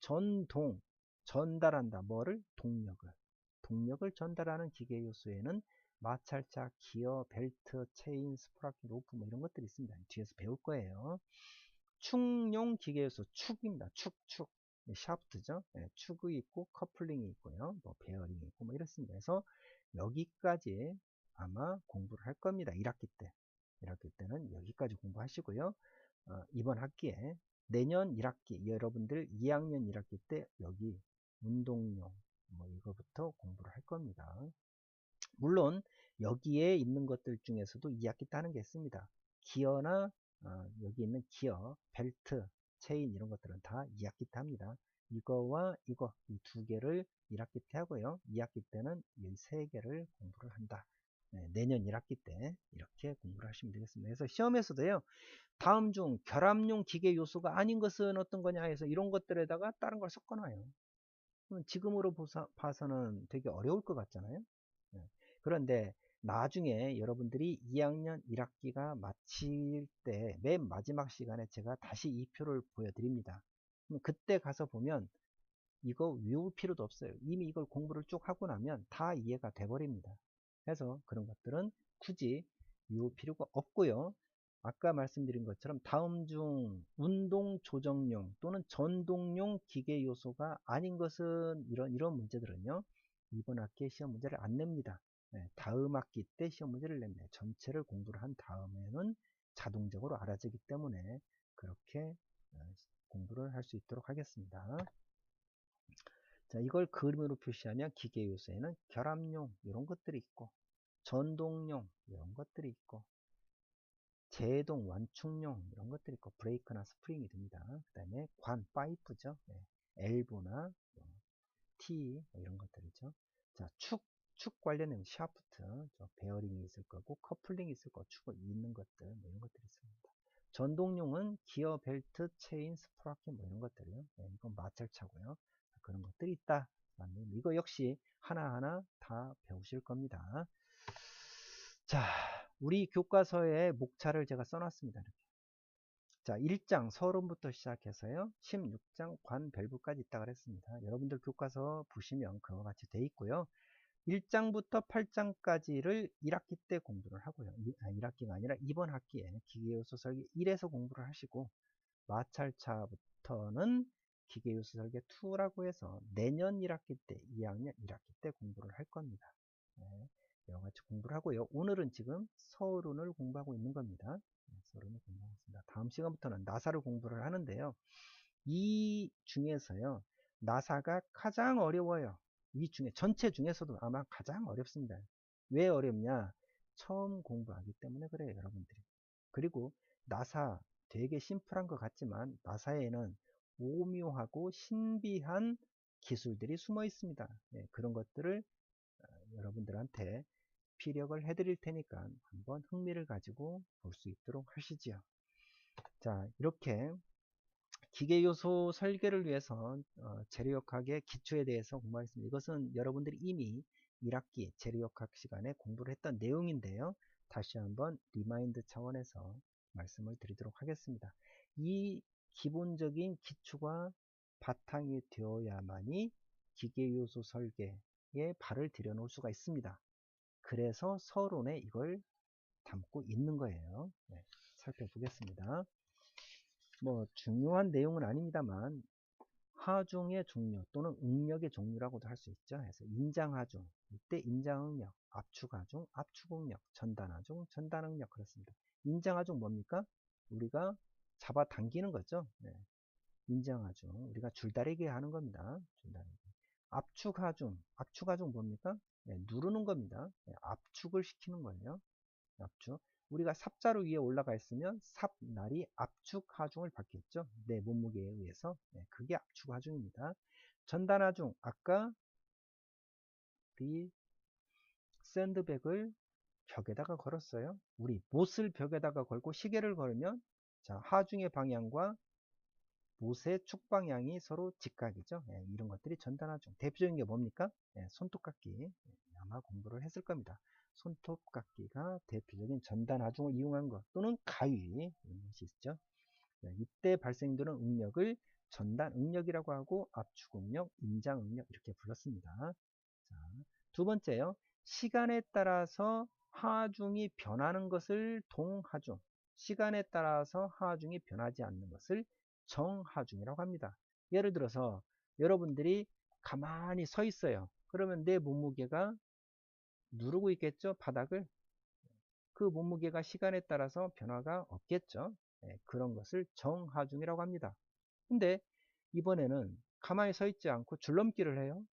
전달한다. 뭐를? 동력을 전달하는 기계 요소에는 마찰차, 기어, 벨트, 체인, 스프라켓, 로프 뭐 이런 것들이 있습니다. 뒤에서 배울 거예요. 축용 기계 요소, 축입니다. 축. 네, 샤프트죠. 네, 축이 있고 커플링이 있고요. 뭐 베어링이 있고 뭐 이렇습니다. 그래서 여기까지 아마 공부를 할 겁니다. 1학기 때. 1학기 때는 여기까지 공부하시고요. 이번 학기에 내년 1학기 여러분들 2학년 1학기 때 여기 운동용 뭐 이거부터 공부를 할 겁니다. 물론 여기에 있는 것들 중에서도 2학기 때 하는 게 있습니다. 기어나 여기 있는 기어, 벨트, 체인 이런 것들은 다 2학기 때 합니다. 이거와 이거 이 두 개를 1학기 때 하고요. 2학기 때는 이 세 개를 공부를 한다. 네, 내년 1학기 때 이렇게 공부를 하시면 되겠습니다. 그래서 시험에서도요. 다음 중 결합용 기계 요소가 아닌 것은 어떤 거냐 해서 이런 것들에다가 다른 걸 섞어놔요. 지금으로 봐서는 되게 어려울 것 같잖아요. 네. 그런데 나중에 여러분들이 2학년 1학기가 마칠 때 맨 마지막 시간에 제가 다시 이 표를 보여드립니다. 그때 가서 보면 이거 외울 필요도 없어요. 이미 이걸 공부를 쭉 하고 나면 다 이해가 돼 버립니다. 그래서 그런 것들은 굳이 외울 필요가 없고요. 아까 말씀드린 것처럼 다음 중 운동 조정용 또는 전동용 기계 요소가 아닌 것은 이런 문제들은요. 이번 학기에 시험 문제를 안 냅니다. 네, 다음 학기 때 시험 문제를 냅니다. 전체를 공부를 한 다음에는 자동적으로 알아지기 때문에 그렇게 공부를 할 수 있도록 하겠습니다. 자, 이걸 그림으로 표시하면 기계 요소에는 결합용 이런 것들이 있고 전동용 이런 것들이 있고 제동 완충용 이런 것들이 있고 브레이크나 스프링이 됩니다. 그 다음에 관 파이프죠. 네. 엘보나 T 이런 것들이죠. 자, 축 관련된 샤프트, 베어링이 있을 거고 커플링이 있을 거고 축이 있는 것들 뭐 이런 것들이 있습니다. 전동용은 기어, 벨트, 체인, 스프라켓 뭐 이런 것들이요. 네, 이건 마찰차고요. 그런 것들이 있다. 이거 역시 하나하나 다 배우실 겁니다. 자, 우리 교과서에 목차를 제가 써놨습니다. 이렇게. 자, 1장 서론부터 시작해서요. 16장 관밸브까지 있다 그랬습니다. 여러분들 교과서 보시면 그와 같이 돼 있고요. 1장부터 8장까지를 1학기 때 공부를 하고요. 1학기가 아니라 이번 학기에 기계요소 설계 1에서 공부를 하시고 마찰차부터는 기계요소 설계 2라고 해서 내년 1학기 때 2학년 1학기 때 공부를 할 겁니다. 네, 여러 가지 공부를 하고요. 오늘은 지금 서론을 공부하고 있는 겁니다. 서론을 공부하고 있습니다. 다음 시간부터는 나사를 공부를 하는데요. 이 중에서요. 나사가 가장 어려워요. 이 중에 전체 중에서도 아마 가장 어렵습니다. 왜 어렵냐? 처음 공부하기 때문에 그래요, 여러분들이. 그리고 나사 되게 심플한 것 같지만 나사에는 오묘하고 신비한 기술들이 숨어 있습니다. 네, 그런 것들을 여러분들한테 피력을 해드릴 테니까 한번 흥미를 가지고 볼 수 있도록 하시지요. 자, 이렇게 기계요소 설계를 위해서 재료역학의 기초에 대해서 공부하겠습니다. 이것은 여러분들이 이미 1학기 재료역학 시간에 공부를 했던 내용인데요. 다시 한번 리마인드 차원에서 말씀을 드리도록 하겠습니다. 이 기본적인 기초가 바탕이 되어야만이 기계요소 설계에 발을 들여놓을 수가 있습니다. 그래서 서론에 이걸 담고 있는 거예요. 네, 살펴보겠습니다. 뭐 중요한 내용은 아닙니다만 하중의 종류 또는 응력의 종류라고도 할 수 있죠. 그래서 인장하중, 이때 인장응력, 압축하중, 압축응력, 전단하중, 전단응력 그렇습니다. 인장하중 뭡니까? 우리가 잡아당기는 거죠. 네. 인장하중, 우리가 줄다리기 하는 겁니다. 줄다리기. 압축하중, 압축하중 뭡니까? 네, 누르는 겁니다. 네, 압축을 시키는 거예요. 압축. 우리가 삽자루 위에 올라가 있으면 삽날이 압축 하중을 받겠죠. 내 몸무게에 의해서. 네, 그게 압축 하중입니다. 전단 하중. 아까 우리 샌드백을 벽에다가 걸었어요. 우리 못을 벽에다가 걸고 시계를 걸면 자, 하중의 방향과 못의 축 방향이 서로 직각이죠. 네, 이런 것들이 전단 하중. 대표적인 게 뭡니까? 네, 손톱깎이. 네, 아마 공부를 했을 겁니다. 손톱깎이가 대표적인 전단 하중을 이용한 것 또는 가위 이런 것이 있죠. 이때 발생되는 응력을 전단 응력이라고 하고 압축 응력, 인장 응력 이렇게 불렀습니다. 자, 두 번째요. 시간에 따라서 하중이 변하는 것을 동하중, 시간에 따라서 하중이 변하지 않는 것을 정하중이라고 합니다. 예를 들어서 여러분들이 가만히 서 있어요. 그러면 내 몸무게가 누르고 있겠죠? 바닥을. 그 몸무게가 시간에 따라서 변화가 없겠죠. 예, 그런 것을 정하중이라고 합니다. 근데 이번에는 가만히 서 있지 않고 줄넘기를 해요.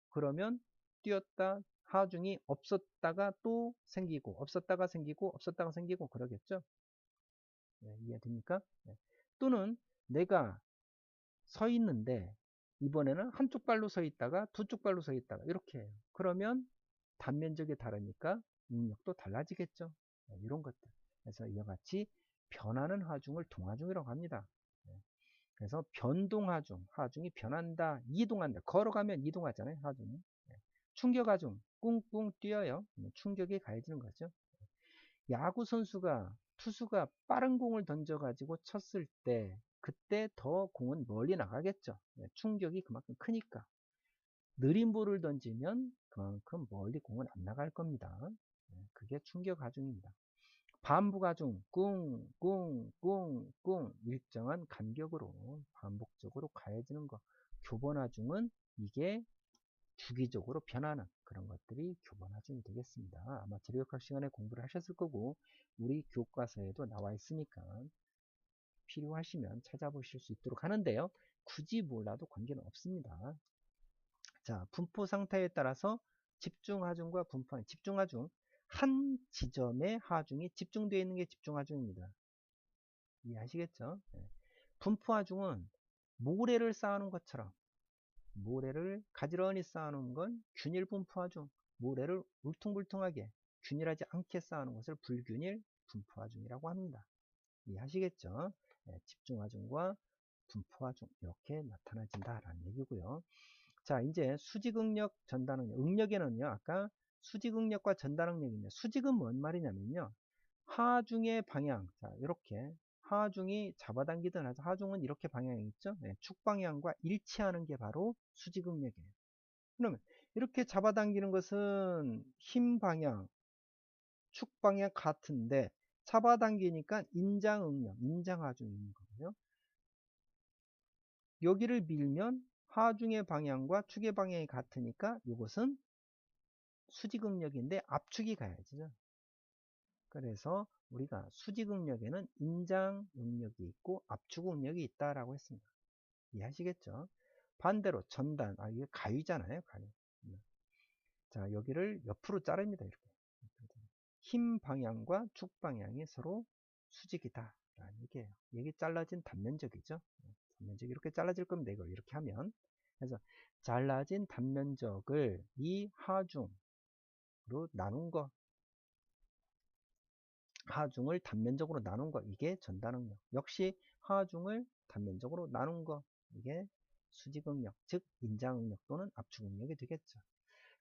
그러면 뛰었다 하중이 없었다가 또 생기고 없었다가 생기고 없었다가 생기고 그러겠죠. 네, 이해됩니까? 네. 또는 내가 서 있는데 이번에는 한쪽 발로 서 있다가 두 쪽 발로 서 있다가 이렇게 해요. 그러면 단면적이 다르니까 능력도 달라지겠죠. 네, 이런 것들. 그래서 이와 같이 변하는 하중을 동하중이라고 합니다. 네. 그래서 변동하중, 하중이 변한다, 이동한다. 걸어가면 이동하잖아요, 하중이. 네. 충격하중, 꿍꿍 뛰어요. 충격이 가해지는 거죠. 야구 선수가 투수가 빠른 공을 던져가지고 쳤을 때 그때 더 공은 멀리 나가겠죠. 네, 충격이 그만큼 크니까. 느린 볼을 던지면 그만큼 멀리 공은 안 나갈 겁니다. 네, 그게 충격 하중입니다. 반복 하중, 꿍, 꿍, 꿍, 꿍 일정한 간격으로 반복적으로 가해지는 거. 교본 하중은 이게 주기적으로 변하는 그런 것들이 교본 하중이 되겠습니다. 아마 재료역학 시간에 공부를 하셨을 거고 우리 교과서에도 나와 있으니까 필요하시면 찾아보실 수 있도록 하는데요. 굳이 몰라도 관계는 없습니다. 자, 분포 상태에 따라서 집중하중과 분포하중, 집중하중 한 지점에 하중이 집중되어 있는 게 집중하중입니다. 이해하시겠죠? 네. 분포하중은 모래를 쌓아놓은 것처럼 모래를 가지런히 쌓아놓은 건 균일 분포하중, 모래를 울퉁불퉁하게 균일하지 않게 쌓아놓은 것을 불균일 분포하중이라고 합니다. 이해하시겠죠? 네, 집중하중과 분포하중 이렇게 나타나진다라는 얘기고요. 자, 이제 수직응력, 전단응력. 응력에는요, 아까 수직응력과 전단응력인데 수직은 뭔 말이냐면요. 하중의 방향, 자, 이렇게 하중이 잡아당기든 해서 하중은 이렇게 방향이 있죠. 네, 축방향과 일치하는 게 바로 수직응력이에요. 그러면 이렇게 잡아당기는 것은 힘 방향, 축방향 같은데 잡아당기니까 인장응력, 인장하중이 있는 거고요. 여기를 밀면 하중의 방향과 축의 방향이 같으니까 이것은 수직응력인데 압축이 가야죠. 그래서 우리가 수직응력에는 인장응력이 있고 압축응력이 있다라고 했습니다. 이해하시겠죠? 반대로 전단, 이게 가위잖아요, 가위. 자, 여기를 옆으로 자릅니다, 이렇게. 힘 방향과 축 방향이 서로 수직이다 라는 얘기예요. 이게 잘라진 단면적이죠. 단면적이 이렇게 잘라질 겁니다. 이걸 이렇게 하면. 그래서 잘라진 단면적을 이 하중으로 나눈 거, 하중을 단면적으로 나눈 거, 이게 전단응력. 역시 하중을 단면적으로 나눈 거, 이게 수직응력, 즉 인장응력 또는 압축응력이 되겠죠.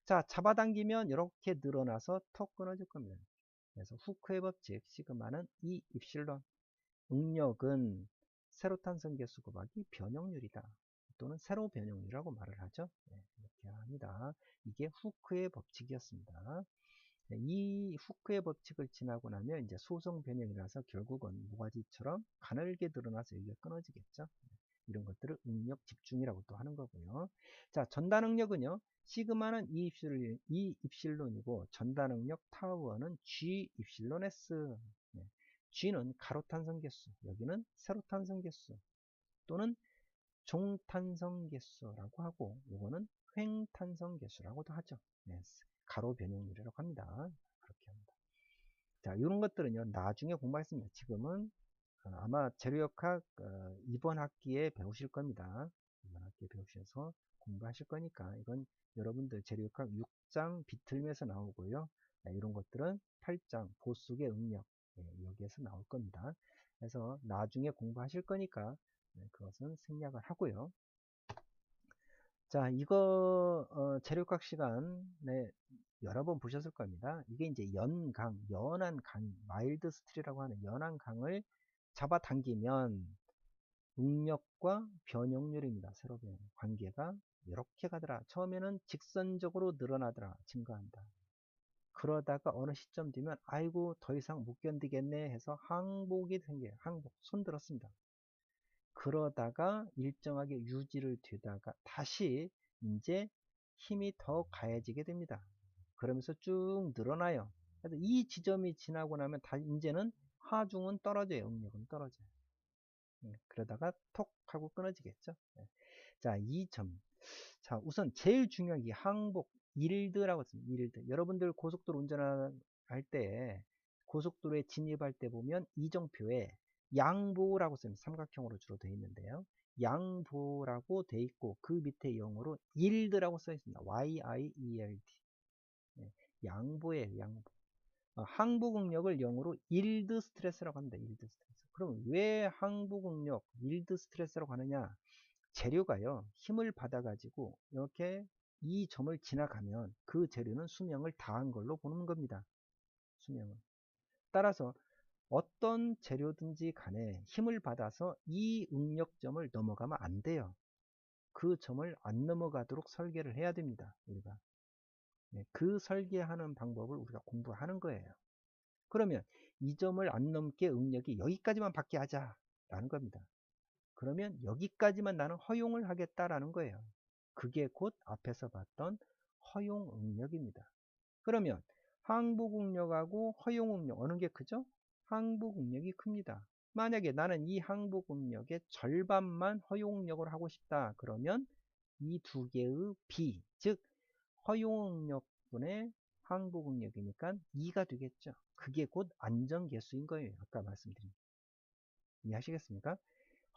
자, 잡아당기면 이렇게 늘어나서 턱 끊어질 겁니다. 그래서 후크의 법칙, 시그마는 2 입실론. 응력은 세로탄성 계수 곱하기 변형률이다. 또는 세로 변형률이라고 말을 하죠. 네, 이렇게 합니다. 이게 후크의 법칙이었습니다. 네, 이 후크의 법칙을 지나고 나면 이제 소성 변형이라서 결국은 모가지처럼 가늘게 드러나서 여기가 끊어지겠죠. 네, 이런 것들을 응력 집중이라고 또 하는 거고요. 자, 전단 응력은요. 시그마는 2 입실론이고 전단 응력 타우어는 G 입실론 S. 네, G는 가로탄성 개수, 여기는 세로탄성 개수 또는 종탄성 개수라고 하고 이거는 횡탄성 개수라고도 하죠. 네, 가로 변형률이라고 합니다. 그렇게 합니다. 자, 이런 것들은요 나중에 공부하겠습니다. 지금은 아마 재료역학 이번 학기에 배우실 겁니다. 이번 학기에 배우셔서 공부하실 거니까 이건 여러분들 재료역학 6장 비틀면서 나오고요. 네, 이런 것들은 8장 보수의 응력, 네, 여기에서 나올 겁니다. 그래서 나중에 공부하실 거니까 네, 그것은 생략을 하고요. 자, 이거 재료각 시간에 여러 번 보셨을 겁니다. 이게 이제 연강, 연한 강, 마일드 스틸이라고 하는 연한 강을 잡아당기면 응력과 변형률입니다. 세로 변형 관계가 이렇게 가더라. 처음에는 직선적으로 늘어나더라, 증가한다. 그러다가 어느 시점 되면 아이고 더 이상 못 견디겠네 해서 항복이 생겨요. 항복, 손 들었습니다. 그러다가 일정하게 유지를 되다가 다시 이제 힘이 더 가해지게 됩니다. 그러면서 쭉 늘어나요. 그래서 이 지점이 지나고 나면 다 이제는 하중은 떨어져요. 응력은 떨어져요. 그러다가 톡 하고 끊어지겠죠. 자, 이 점. 자, 우선 제일 중요한 게 항복, 일드라고 씁니다. 일드. 여러분들 고속도로 운전할 때 고속도로에 진입할 때 보면 이정표에 양보라고 씁니다. 삼각형으로 주로 되어 있는데요. 양보라고 되어 있고 그 밑에 영어로 yield라고 써 있습니다. Y-I-E-L-D. 양보예요, 양보. 항복응력을 영어로 yield 스트레스라고 합니다. yield 스트레스. 그럼 왜 항복응력, yield 스트레스라고 하느냐? 재료가요, 힘을 받아가지고 이렇게 이 점을 지나가면 그 재료는 수명을 다한 걸로 보는 겁니다. 수명을. 따라서 어떤 재료든지 간에 힘을 받아서 이 응력점을 넘어가면 안 돼요. 그 점을 안 넘어가도록 설계를 해야 됩니다. 우리가. 그 설계하는 방법을 우리가 공부하는 거예요. 그러면 이 점을 안 넘게 응력이 여기까지만 받게 하자 라는 겁니다. 그러면 여기까지만 나는 허용을 하겠다라는 거예요. 그게 곧 앞에서 봤던 허용 응력입니다. 그러면 항복 응력하고 허용 응력 어느 게 크죠? 항복 응력이 큽니다. 만약에 나는 이 항복 응력의 절반만 허용 응력을 하고 싶다. 그러면 이 두 개의 비, 즉 허용 응력분의 항복 응력이니까 2가 되겠죠. 그게 곧 안전계수인 거예요. 아까 말씀드린. 이해하시겠습니까?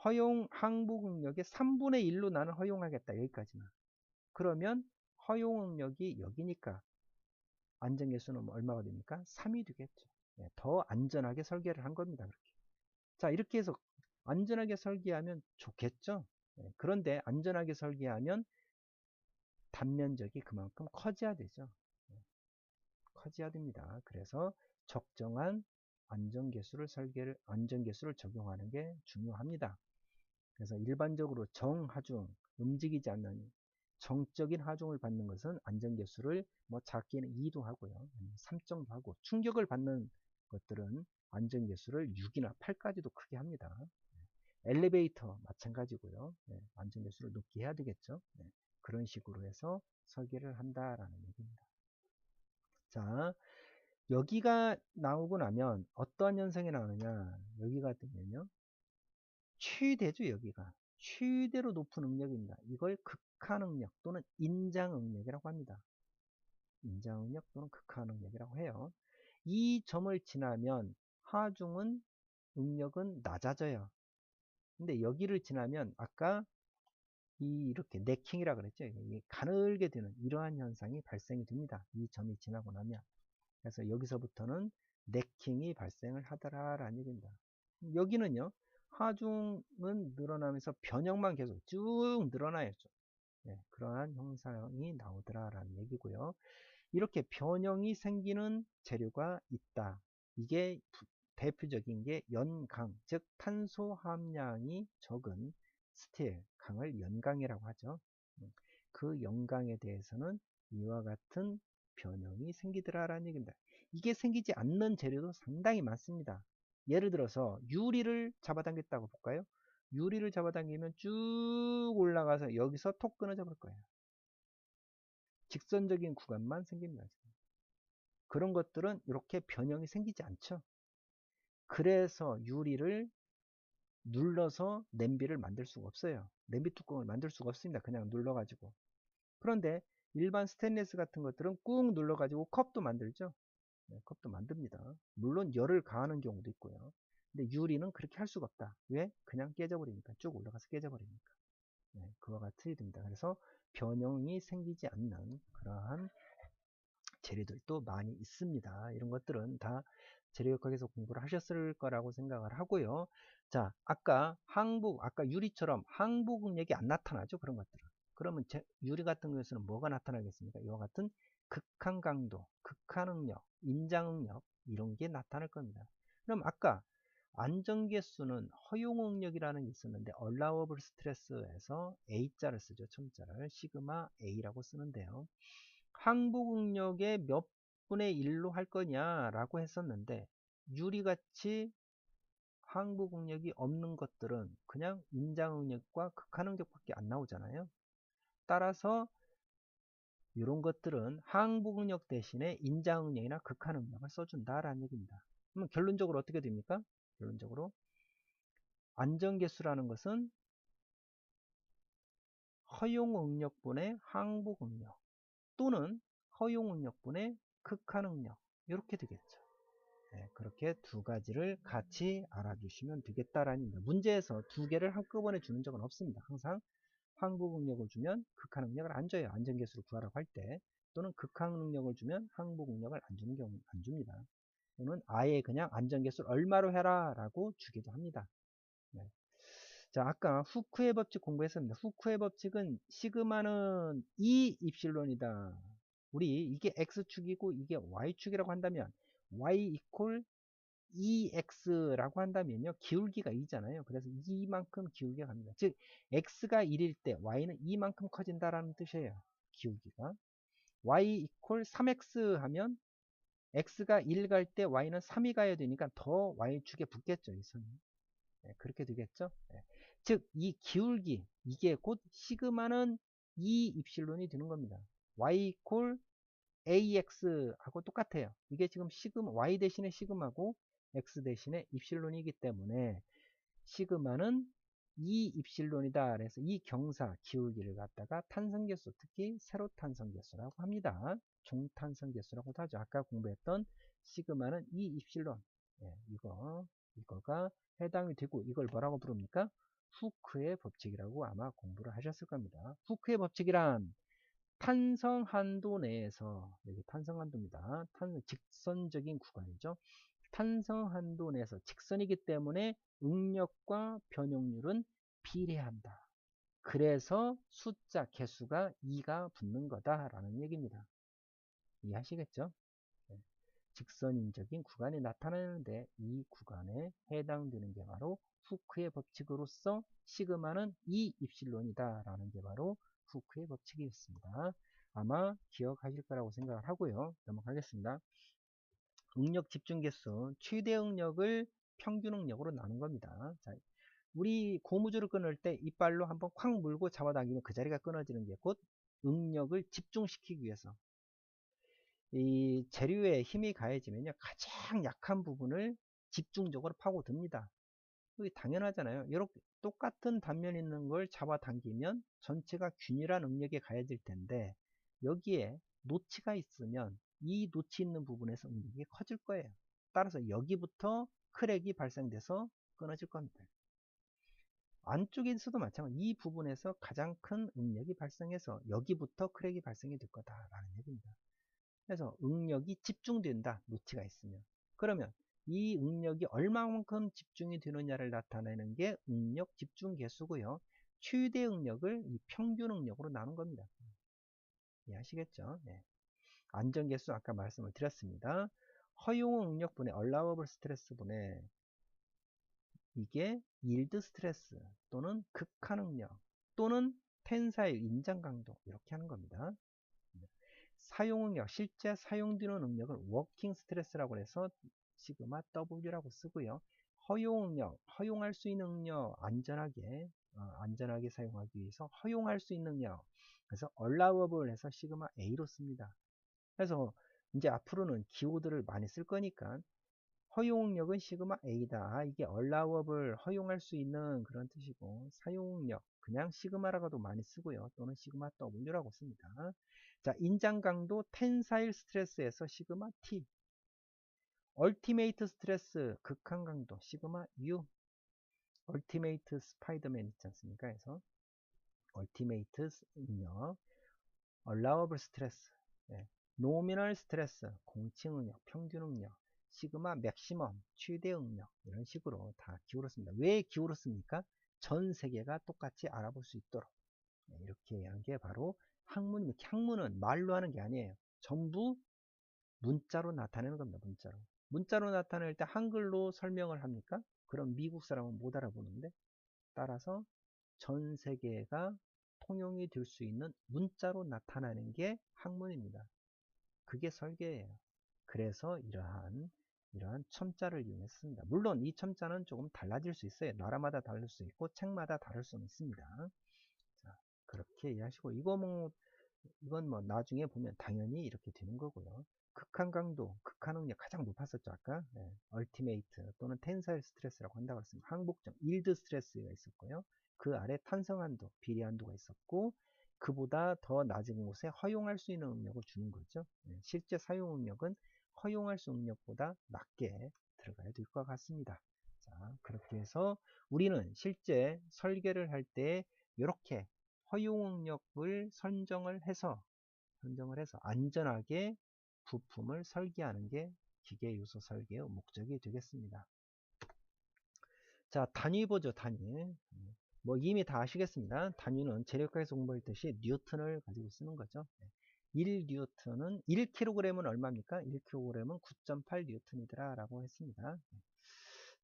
허용 항복 응력의 3분의 1로 나는 허용하겠다. 여기까지만. 그러면 허용 응력이 여기니까 안전계수는 얼마가 됩니까? 3이 되겠죠. 더 안전하게 설계를 한 겁니다. 그렇게. 자, 이렇게 해서 안전하게 설계하면 좋겠죠. 그런데 안전하게 설계하면 단면적이 그만큼 커져야 되죠. 커져야 됩니다. 그래서 적정한 안전계수를 적용하는 게 중요합니다. 그래서 일반적으로 정하중, 움직이지 않는 정적인 하중을 받는 것은 안전계수를 뭐 작게는 2도 하고요. 3 정도 하고, 충격을 받는 것들은 안전계수를 6이나 8까지도 크게 합니다. 엘리베이터 마찬가지고요. 안전계수를 높게 해야 되겠죠. 그런 식으로 해서 설계를 한다라는 얘기입니다. 자, 여기가 나오고 나면 어떠한 현상이 나오느냐. 여기가 되면요. 최대죠. 여기가. 최대로 높은 응력입니다. 이걸 극한응력 또는 인장응력이라고 합니다. 인장응력 또는 극한응력이라고 해요. 이 점을 지나면 하중은 응력은 낮아져요. 근데 여기를 지나면 아까 이렇게 네킹이라 그랬죠. 가늘게 되는 이러한 현상이 발생이 됩니다. 이 점이 지나고 나면. 그래서 여기서부터는 네킹이 발생을 하더라라는 얘기입니다. 여기는요. 하중은 늘어나면서 변형만 계속 쭉 늘어나요. 그러한 형상이 나오더라라는 얘기고요. 이렇게 변형이 생기는 재료가 있다. 이게 대표적인 게 연강, 즉 탄소 함량이 적은 스틸, 강을 연강이라고 하죠. 그 연강에 대해서는 이와 같은 변형이 생기더라라는 얘기입니다. 이게 생기지 않는 재료도 상당히 많습니다. 예를 들어서 유리를 잡아당겼다고 볼까요? 유리를 잡아당기면 쭉 올라가서 여기서 톡 끊어져 볼 거예요. 직선적인 구간만 생깁니다. 그런 것들은 이렇게 변형이 생기지 않죠. 그래서 유리를 눌러서 냄비를 만들 수가 없어요. 냄비 뚜껑을 만들 수가 없습니다. 그냥 눌러가지고. 그런데 일반 스테인리스 같은 것들은 꾹 눌러가지고 컵도 만들죠. 컵도 만듭니다. 물론 열을 가하는 경우도 있고요. 근데 유리는 그렇게 할 수가 없다. 왜? 그냥 깨져버리니까. 쭉 올라가서 깨져버리니까. 그와 같이 됩니다. 그래서 변형이 생기지 않는 그러한 재료들도 많이 있습니다. 이런 것들은 다 재료역학에서 공부를 하셨을 거라고 생각을 하고요. 자, 아까 유리처럼 항복응력이 안 나타나죠. 그런 것들은. 그러면 유리 같은 경우에는 뭐가 나타나겠습니까? 이와 같은 극한 강도, 극한 응력, 인장 응력 이런 게 나타날 겁니다. 그럼 아까 안전계수는 허용 응력이라는 게 있었는데 allowable stress에서 A자를 쓰죠. 첨자를 시그마 A라고 쓰는데요. 항복 응력의 몇 분의 1로 할 거냐라고 했었는데 유리같이 항복 응력이 없는 것들은 그냥 인장 응력과 극한 응력밖에 안 나오잖아요. 따라서 이런 것들은 항복응력 대신에 인자응력이나 극한응력을 써준다라는 얘기입니다. 그러면 결론적으로 어떻게 됩니까? 결론적으로 안전계수라는 것은 허용응력분의 항복응력 또는 허용응력분의 극한응력 이렇게 되겠죠. 네, 그렇게 두 가지를 같이 알아주시면 되겠다라는 얘기입니다. 문제에서 두 개를 한꺼번에 주는 적은 없습니다. 항상 항복응력을 주면 극한응력을 안 줘요. 안전계수를 구하라고 할 때. 또는 극한응력을 주면 항복응력을 안 주는 경우 안 줍니다. 또는 아예 그냥 안전계수를 얼마로 해라 라고 주기도 합니다. 네. 자, 아까 후크의 법칙 공부했습니다. 후크의 법칙은 시그마는 2 입실론이다. 우리 이게 x축이고 이게 y축이라고 한다면 y 이퀄 2x라고 한다면요. 기울기가 2잖아요. 그래서 이만큼 기울기가 갑니다. 즉 x가 1일 때 y는 이만큼 커진다라는 뜻이에요. 기울기가. y 이퀄 3x 하면 x가 1 갈 때 y는 3이 가야 되니까 더 y축에 붙겠죠. 이 선이. 네, 그렇게 되겠죠. 네. 즉 이 기울기 이게 곧 시그마는 2 입실론이 되는 겁니다. y 이퀄 AX하고 똑같아요. 이게 지금 시그마, Y 대신에 시그마고 X 대신에 입실론이기 때문에 시그마는 2 입실론이다. 그래서 이 경사 기울기를 갖다가 탄성계수, 특히 세로탄성계수라고 합니다. 종탄성계수라고도 하죠. 아까 공부했던 시그마는 2 입실론. 네, 이거가 해당이 되고 이걸 뭐라고 부릅니까? 후크의 법칙이라고 아마 공부를 하셨을 겁니다. 후크의 법칙이란 탄성한도 내에서, 여기 탄성한도입니다. 직선적인 구간이죠. 탄성한도 내에서 직선이기 때문에 응력과 변용률은 비례한다. 그래서 숫자 개수가 2가 붙는 거다라는 얘기입니다. 이해하시겠죠? 네. 직선인적인 구간이 나타나는데 이 구간에 해당되는 게 바로 후크의 법칙으로서 시그마는 2 입실론이다 라는 게 바로 후크의 법칙이었습니다. 아마 기억하실 거라고 생각을 하고요. 넘어가겠습니다. 응력 집중계수 최대 응력을 평균 응력으로 나눈 겁니다. 자, 우리 고무줄을 끊을 때 이빨로 한번 콱 물고 잡아당기면 그 자리가 끊어지는 게 곧 응력을 집중시키기 위해서 이 재료에 힘이 가해지면요 가장 약한 부분을 집중적으로 파고듭니다. 그게 당연하잖아요. 이렇게 똑같은 단면 있는 걸 잡아당기면 전체가 균일한 응력에 가해질 텐데 여기에 노치가 있으면 이 노치 있는 부분에서 응력이 커질 거예요. 따라서 여기부터 크랙이 발생돼서 끊어질 겁니다. 안쪽에서도 마찬가지 이 부분에서 가장 큰 응력이 발생해서 여기부터 크랙이 발생이 될 거다라는 얘기입니다. 그래서 응력이 집중된다. 노치가 있으면. 그러면 이 응력이 얼마만큼 집중이 되느냐를 나타내는 게 응력 집중 계수고요. 최대 응력을 이 평균 응력으로 나눈 겁니다. 이해하시겠죠? 네. 안전 계수 아까 말씀을 드렸습니다. 허용 응력분의 allowable 스트레스분의 이게 yield 스트레스 또는 극한 응력 또는 텐사일 인장 강도 이렇게 하는 겁니다. 사용응력, 실제 사용되는 응력을 워킹 스트레스라고 해서 시그마 W라고 쓰고요. 허용응력, 허용할 수 있는 응력, 안전하게 사용하기 위해서 허용할 수 있는 응력. 그래서 allowable 해서 시그마 A로 씁니다. 그래서 이제 앞으로는 기호들을 많이 쓸 거니까 허용응력은 시그마 A다. 이게 allowable, 허용할 수 있는 그런 뜻이고 사용응력, 그냥 시그마라고도 많이 쓰고요. 또는 시그마 W라고 씁니다. 자, 인장 강도 텐사일 스트레스에서 시그마 T, 얼티메이트 스트레스 극한 강도 시그마 U, 얼티메이트 스파이더맨 있지 않습니까? 그래서 얼티메이트 응력, allowable 스트레스, 네. 노미널 스트레스 공칭 응력, 평균 응력, 시그마 맥시멈 최대 응력 이런 식으로 다 기호로 씁니다. 왜 기호로 씁니까? 전 세계가 똑같이 알아볼 수 있도록 이렇게 하는 게 바로 학문입니다. 학문은 말로 하는 게 아니에요. 전부 문자로 나타내는 겁니다. 문자로 나타낼 때 한글로 설명을 합니까? 그럼 미국 사람은 못 알아보는데 따라서 전 세계가 통용이 될 수 있는 문자로 나타나는 게 학문입니다. 그게 설계예요. 그래서 이러한 첨자를 이용했습니다. 물론 이 첨자는 조금 달라질 수 있어요. 나라마다 다를 수 있고 책마다 다를 수는 있습니다. 자, 그렇게 이해하시고 이거 뭐 이건 뭐 나중에 보면 당연히 이렇게 되는 거고요. 극한 강도, 극한 응력 가장 높았었죠 아까. 네. 얼티메이트 또는 텐사일 스트레스라고 한다고 했습니다. 항복점, 일드 스트레스가 있었고요. 그 아래 탄성한도, 비례한도가 있었고 그보다 더 낮은 곳에 허용할 수 있는 응력을 주는 거죠. 네. 실제 사용 응력은 허용할 수 응력보다 낮게 들어가야 될 것 같습니다. 자, 그렇게 해서 우리는 실제 설계를 할 때 이렇게 허용응력을 선정을 해서 안전하게 부품을 설계하는 게 기계요소 설계의 목적이 되겠습니다. 자, 단위 보죠, 단위. 뭐 이미 다 아시겠습니다. 단위는 재력학에서 공부했듯이 뉴턴을 가지고 쓰는 거죠. 1뉴턴은 1kg은 얼마입니까? 1kg은 9.8 뉴턴이더라 라고 했습니다.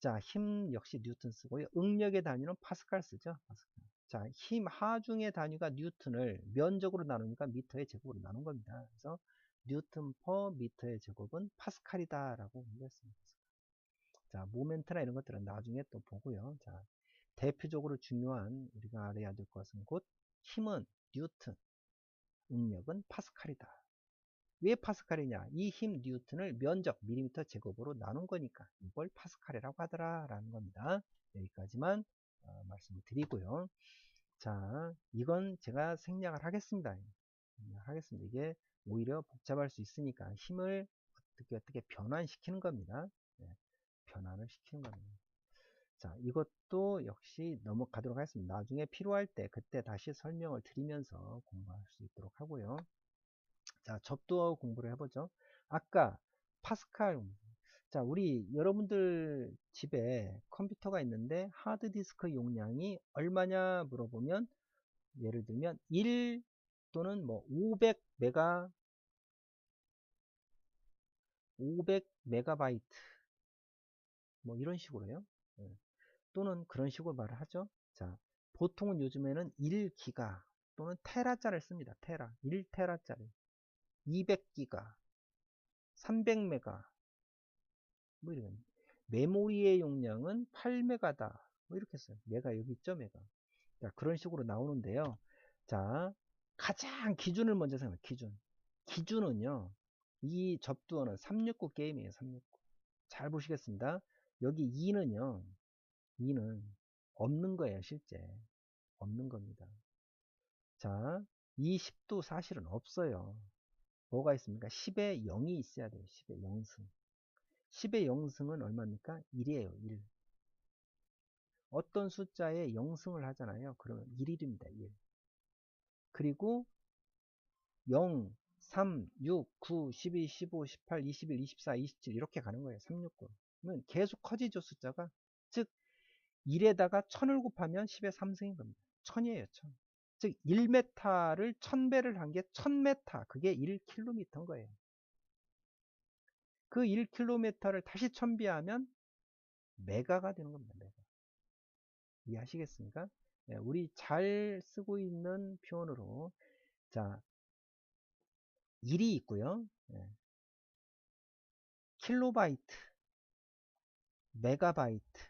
자, 힘 역시 뉴턴 쓰고요. 응력의 단위는 파스칼 쓰죠. 파스칼. 자, 힘 하중의 단위가 뉴턴을 면적으로 나누니까 미터의 제곱으로 나눈 겁니다. 그래서 뉴턴 퍼 미터의 제곱은 파스칼이다 라고 공부했습니다. 자, 모멘트나 이런 것들은 나중에 또 보고요. 자, 대표적으로 중요한 우리가 알아야 될 것은 곧 힘은 뉴턴, 응력은 파스칼이다. 왜 파스칼이냐? 이 힘 뉴턴을 면적 밀리미터 제곱으로 나눈 거니까 이걸 파스칼이라고 하더라 라는 겁니다. 여기까지만 말씀을 드리고요. 자, 이건 제가 생략을 하겠습니다. 이게 오히려 복잡할 수 있으니까 힘을 어떻게 변환시키는 겁니다. 네, 변환을 시키는 겁니다. 자, 이것도 역시 넘어가도록 하겠습니다. 나중에 필요할 때 그때 다시 설명을 드리면서 공부할 수 있도록 하고요. 자, 접두어 공부를 해보죠. 아까 파스칼. 자, 우리 여러분들 집에 컴퓨터가 있는데 하드디스크 용량이 얼마냐 물어보면 예를 들면 1 또는 뭐 500메가바이트 뭐 이런 식으로요. 또는 그런 식으로 말을 하죠. 자, 보통은 요즘에는 1기가 또는 테라짜리를 씁니다. 테라, 1테라짜리, 200기가, 300메가, 뭐 이런. 메모리의 용량은 8메가다. 뭐 이렇게 써요. 메가 여기 있죠, 메가. 자, 그런 식으로 나오는데요. 자, 가장 기준을 먼저 생각해요. 기준. 기준은요. 이 접두어는 369 게임이에요. 369. 잘 보시겠습니다. 여기 2는요. 2는 없는 거예요. 실제. 없는 겁니다. 자, 이 10도 사실은 없어요. 뭐가 있습니까? 10에 0이 있어야 돼요. 10에 0승. 10의 0승은 얼마입니까? 1이에요. 1. 어떤 숫자에 0승을 하잖아요. 그러면 1입니다. 1. 그리고 0, 3, 6, 9, 12, 15, 18, 21, 24, 27 이렇게 가는 거예요. 369. 그러면 계속 커지죠. 숫자가. 즉 1에다가 1000을 곱하면 10의 3승인 겁니다. 1000이에요. 1000. 즉 1m를 1000배를 한 게 1000m. 그게 1km인 거예요. 그 1km를 다시 1000배하면 메가가 되는 겁니다. 메가. 이해하시겠습니까? 네, 우리 잘 쓰고 있는 표현으로 자 1이 있고요. 네. 킬로바이트, 메가바이트,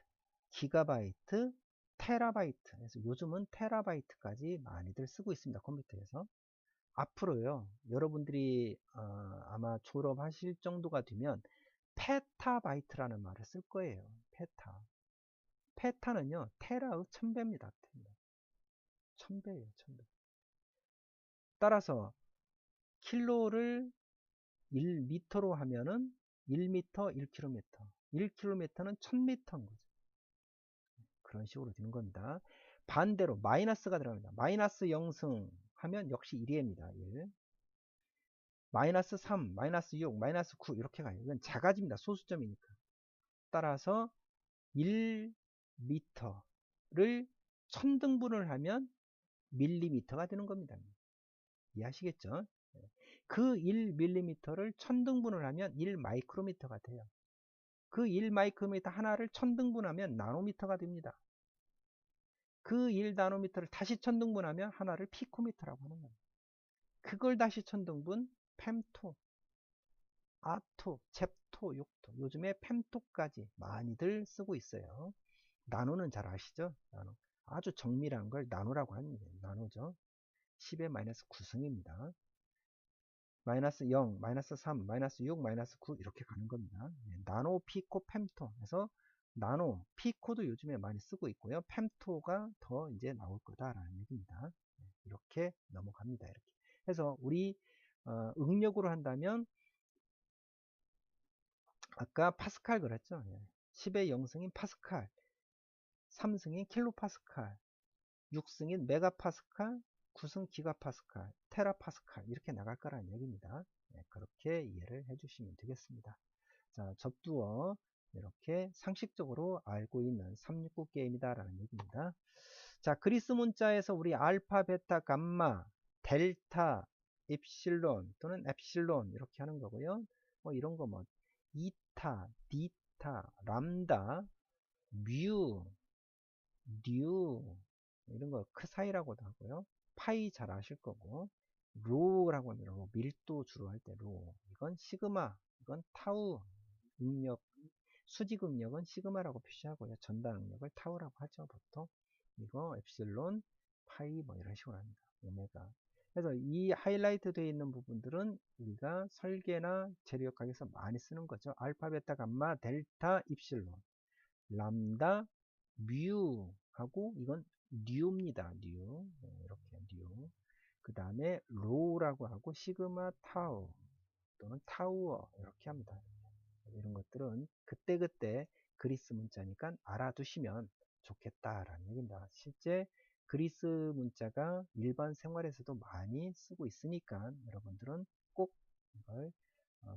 기가바이트, 테라바이트. 그래서 요즘은 테라바이트까지 많이들 쓰고 있습니다. 컴퓨터에서. 앞으로요. 여러분들이 아마 졸업하실 정도가 되면 페타바이트라는 말을 쓸 거예요. 페타. 페타는요. 테라의 1000배입니다. 1000배예요. 1000배. 따라서 킬로를 1미터로 하면은 1미터 1km. 1km는 1000m인 거죠. 그런 식으로 되는 겁니다. 반대로 마이너스가 들어갑니다. 마이너스 0승 하면 역시 1입니다. 1. 마이너스 3, 마이너스 6, 마이너스 9 이렇게 가요. 이건 작아집니다. 소수점이니까. 따라서 1미터를 1000등분을 하면 밀리미터가 되는 겁니다. 이해하시겠죠? 그 1mm를 1000등분을 하면 1마이크로미터가 돼요. 그 1마이크로미터 하나를 1000등분하면 나노미터가 됩니다. 그 1나노미터를 다시 1000등분하면 하나를 피코미터라고 하는 겁니다. 그걸 다시 1000등분, 펨토, 아토, 잽토, 욕토. 요즘에 펨토까지 많이들 쓰고 있어요. 나노는 잘 아시죠? 나노. 아주 정밀한 걸 나노라고 하는 거예요. 나노죠. 10의 마이너스 9승입니다. 마이너스 0, 마이너스 3, 마이너스 6, 마이너스 9 이렇게 가는 겁니다. 나노, 피코, fem토 해서 나노, 피코도 요즘에 많이 쓰고 있고요. fem토가 더 이제 나올 거다라는 얘기입니다. 이렇게 넘어갑니다. 이렇게 해서 우리 응력으로 한다면 아까 파스칼 그랬죠. 10의 0승인 파스칼, 3승인 킬로파스칼, 6승인 메가파스칼, 9승 기가파스칼, 테라파스칼 이렇게 나갈 거라는 얘기입니다. 그렇게 이해를 해주시면 되겠습니다. 자, 접두어 이렇게 상식적으로 알고 있는 369 게임이다 라는 얘기입니다. 자, 그리스 문자에서 우리 알파, 베타, 감마, 델타, 입실론 또는 엡실론 이렇게 하는 거고요. 뭐 이런 거 뭐 이타, 디타, 람다, 뮤, 뉴 이런 거 크사이라고도 하고요. 파이 잘 아실 거고, 로라고 합니다. 로, 밀도 주로 할 때 로. 이건 시그마, 이건 타우 응력, 수직 응력은 시그마라고 표시하고요. 전달 응력을 타우라고 하죠, 보통. 이거 엡실론, 파이 뭐 이런 식으로 합니다. 오메가. 그래서 이 하이라이트 되어 있는 부분들은 우리가 설계나 재료역학에서 많이 쓰는 거죠. 알파, 베타, 감마, 델타, 입실론, 람다, 뮤 하고 이건 뉴입니다. 뉴. 이렇게 뉴. 그 다음에 로우라고 하고 시그마 타우 또는 타우어 이렇게 합니다. 이런 것들은 그때그때 그리스 문자니까 알아두시면 좋겠다라는 얘기입니다. 실제 그리스 문자가 일반 생활에서도 많이 쓰고 있으니까 여러분들은 꼭 이걸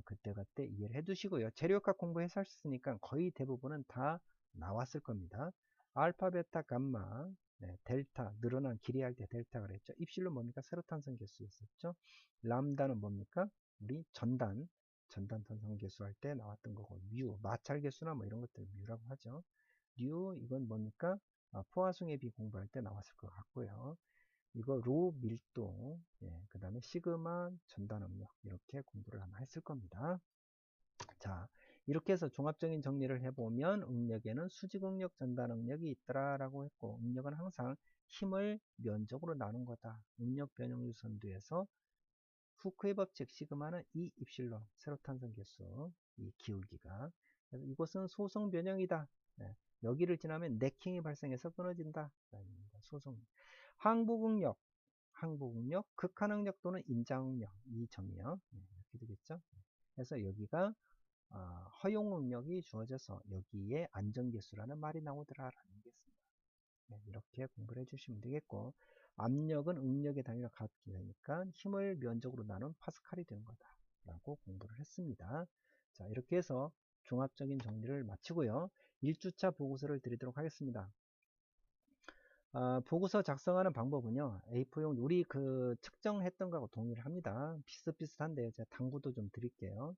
그때그때 이해를 해 두시고요. 재료역학 공부했었으니까 거의 대부분은 다 나왔을 겁니다. 알파, 베타, 감마, 델타, 늘어난 길이 할 때 델타 그랬죠. 입실로 뭡니까? 세로탄성 개수였었죠. 람다는 뭡니까? 우리 전단탄성 개수 할 때 나왔던 거고, 뮤, 마찰 개수나 뭐 이런 것들 뮤라고 하죠. 뉴, 이건 뭡니까? 포화성의 비 공부할 때 나왔을 것 같고요. 이거 로 밀도, 그 다음에 시그마 전단 압력 이렇게 공부를 아마 했을 겁니다. 자, 이렇게 해서 종합적인 정리를 해보면 응력에는 수직 응력, 전단 응력이 있더라라고 했고, 응력은 항상 힘을 면적으로 나눈 거다. 응력 변형 유선두에서 후크의 법칙 시그마는 2 입실론 세로탄성 개수 이 기울기가. 그래서 이것은 소성 변형이다. 여기를 지나면 네킹이 발생해서 끊어진다. 소성. 항복응력, 극한응력 또는 인장응력 이 점이요. 이렇게 되겠죠. 그래서 여기가 허용응력이 주어져서 여기에 안정계수라는 말이 나오더라라는 게 있습니다. 이렇게 공부를 해주시면 되겠고, 압력은 응력의 단위가 같게 되니까 힘을 면적으로 나눈 파스칼이 되는 거다 라고 공부를 했습니다. 자, 이렇게 해서 종합적인 정리를 마치고요. 1주차 보고서를 드리도록 하겠습니다. 보고서 작성하는 방법은요, A4용 우리 그 측정했던 거하고 동의를 합니다. 비슷비슷한데 제가 당부도 좀 드릴게요.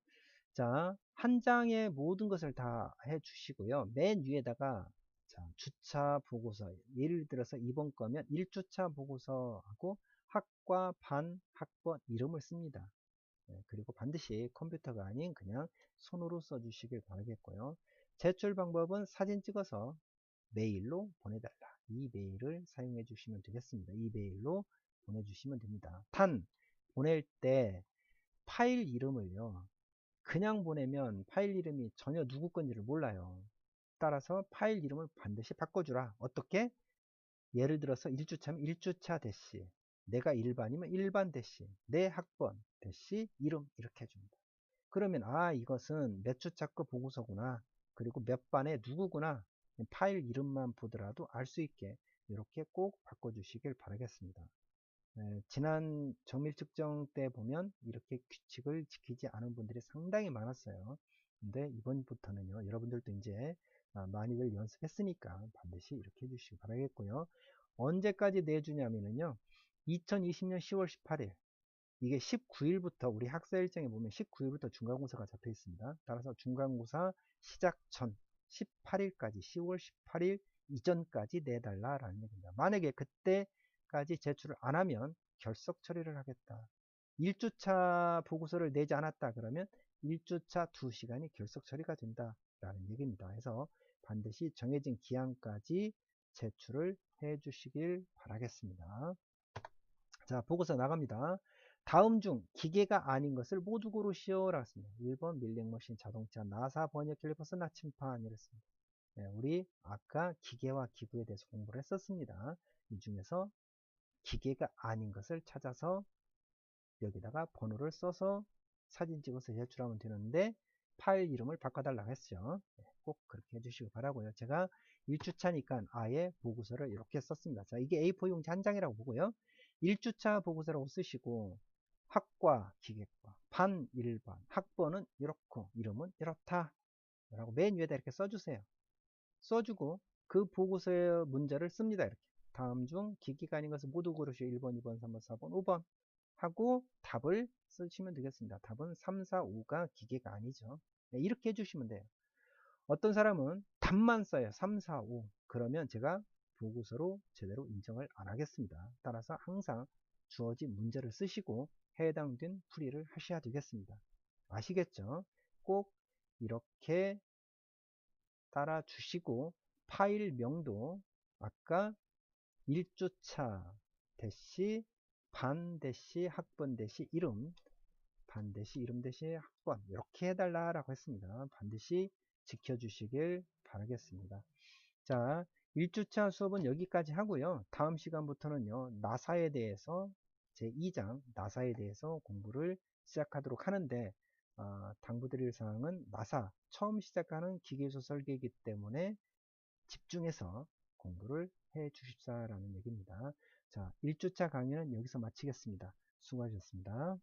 자, 한 장의 모든 것을 다 해 주시고요. 맨 위에다가 자, 주차 보고서, 예를 들어서 이번 거면 1주차 보고서하고 학과, 반, 학번 이름을 씁니다. 그리고 반드시 컴퓨터가 아닌 그냥 손으로 써주시길 바라겠고요. 제출 방법은 사진 찍어서 메일로 보내달라. 이 메일을 사용해 주시면 되겠습니다. 이 메일로 보내주시면 됩니다. 단, 보낼 때 파일 이름을요, 그냥 보내면 파일 이름이 전혀 누구 건지를 몰라요. 따라서 파일 이름을 반드시 바꿔주라. 어떻게? 예를 들어서 1주차면 1주차 대시, 내가 일반이면 일반 대시, 내 학번 대시 이름 이렇게 해줍니다. 그러면 이것은 몇 주차 거 보고서구나, 그리고 몇 반에 누구구나, 파일 이름만 보더라도 알 수 있게 이렇게 꼭 바꿔주시길 바라겠습니다. 지난 정밀 측정 때 보면 이렇게 규칙을 지키지 않은 분들이 상당히 많았어요. 근데 이번부터는요, 여러분들도 이제 많이들 연습했으니까 반드시 이렇게 해주시기 바라겠고요. 언제까지 내주냐면요, 2020년 10월 18일, 이게 19일부터 우리 학사 일정에 보면 19일부터 중간고사가 잡혀 있습니다. 따라서 중간고사 시작 전 18일까지, 10월 18일 이전까지 내달라라는 얘기입니다. 만약에 그때까지 제출을 안 하면 결석 처리를 하겠다. 1주차 보고서를 내지 않았다 그러면 1주차 2시간이 결석 처리가 된다라는 얘기입니다. 그래서 반드시 정해진 기한까지 제출을 해 주시길 바라겠습니다. 자, 보고서 나갑니다. 다음 중 기계가 아닌 것을 모두 고르시오 라고 했습니다. 1번 밀링머신, 자동차, 나사, 번역, 캘리퍼스, 나침판 이랬습니다. 네, 우리 아까 기계와 기구에 대해서 공부를 했었습니다. 이 중에서 기계가 아닌 것을 찾아서 여기다가 번호를 써서 사진 찍어서 제출하면 되는데 파일 이름을 바꿔달라고 했죠. 네, 꼭 그렇게 해주시기 바라고요. 제가 1주차니까 아예 보고서를 이렇게 썼습니다. 자, 이게 A4 용지 한 장이라고 보고요. 1주차 보고서라고 쓰시고 학과, 기계과, 반 1반, 학번은 이렇고 이름은 이렇다 라고 맨 위에다 이렇게 써주세요. 써주고 그 보고서의 문제를 씁니다. 이렇게 다음 중 기계가 아닌 것을 모두 고르시오. 1번, 2번, 3번, 4번, 5번 하고 답을 쓰시면 되겠습니다. 답은 3, 4, 5가 기계가 아니죠. 네, 이렇게 해주시면 돼요. 어떤 사람은 답만 써요. 3, 4, 5. 그러면 제가 보고서로 제대로 인정을 안 하겠습니다. 따라서 항상 주어진 문제를 쓰시고 해당된 풀이를 하셔야 되겠습니다. 아시겠죠? 꼭 이렇게 따라 주시고 파일명도 아까 1주차 대시 반 대시 학번 대시 이름 반드시 이름 대신 학번 이렇게 해달라고 했습니다. 반드시 지켜주시길 바라겠습니다. 자, 1주차 수업은 여기까지 하고요. 다음 시간부터는요, 나사에 대해서 제2장 나사에 대해서 공부를 시작하도록 하는데 당부드릴 사항은 나사 처음 시작하는 기계소 설계이기 때문에 집중해서 공부를 해 주십사라는 얘기입니다. 자, 1주차 강의는 여기서 마치겠습니다. 수고하셨습니다.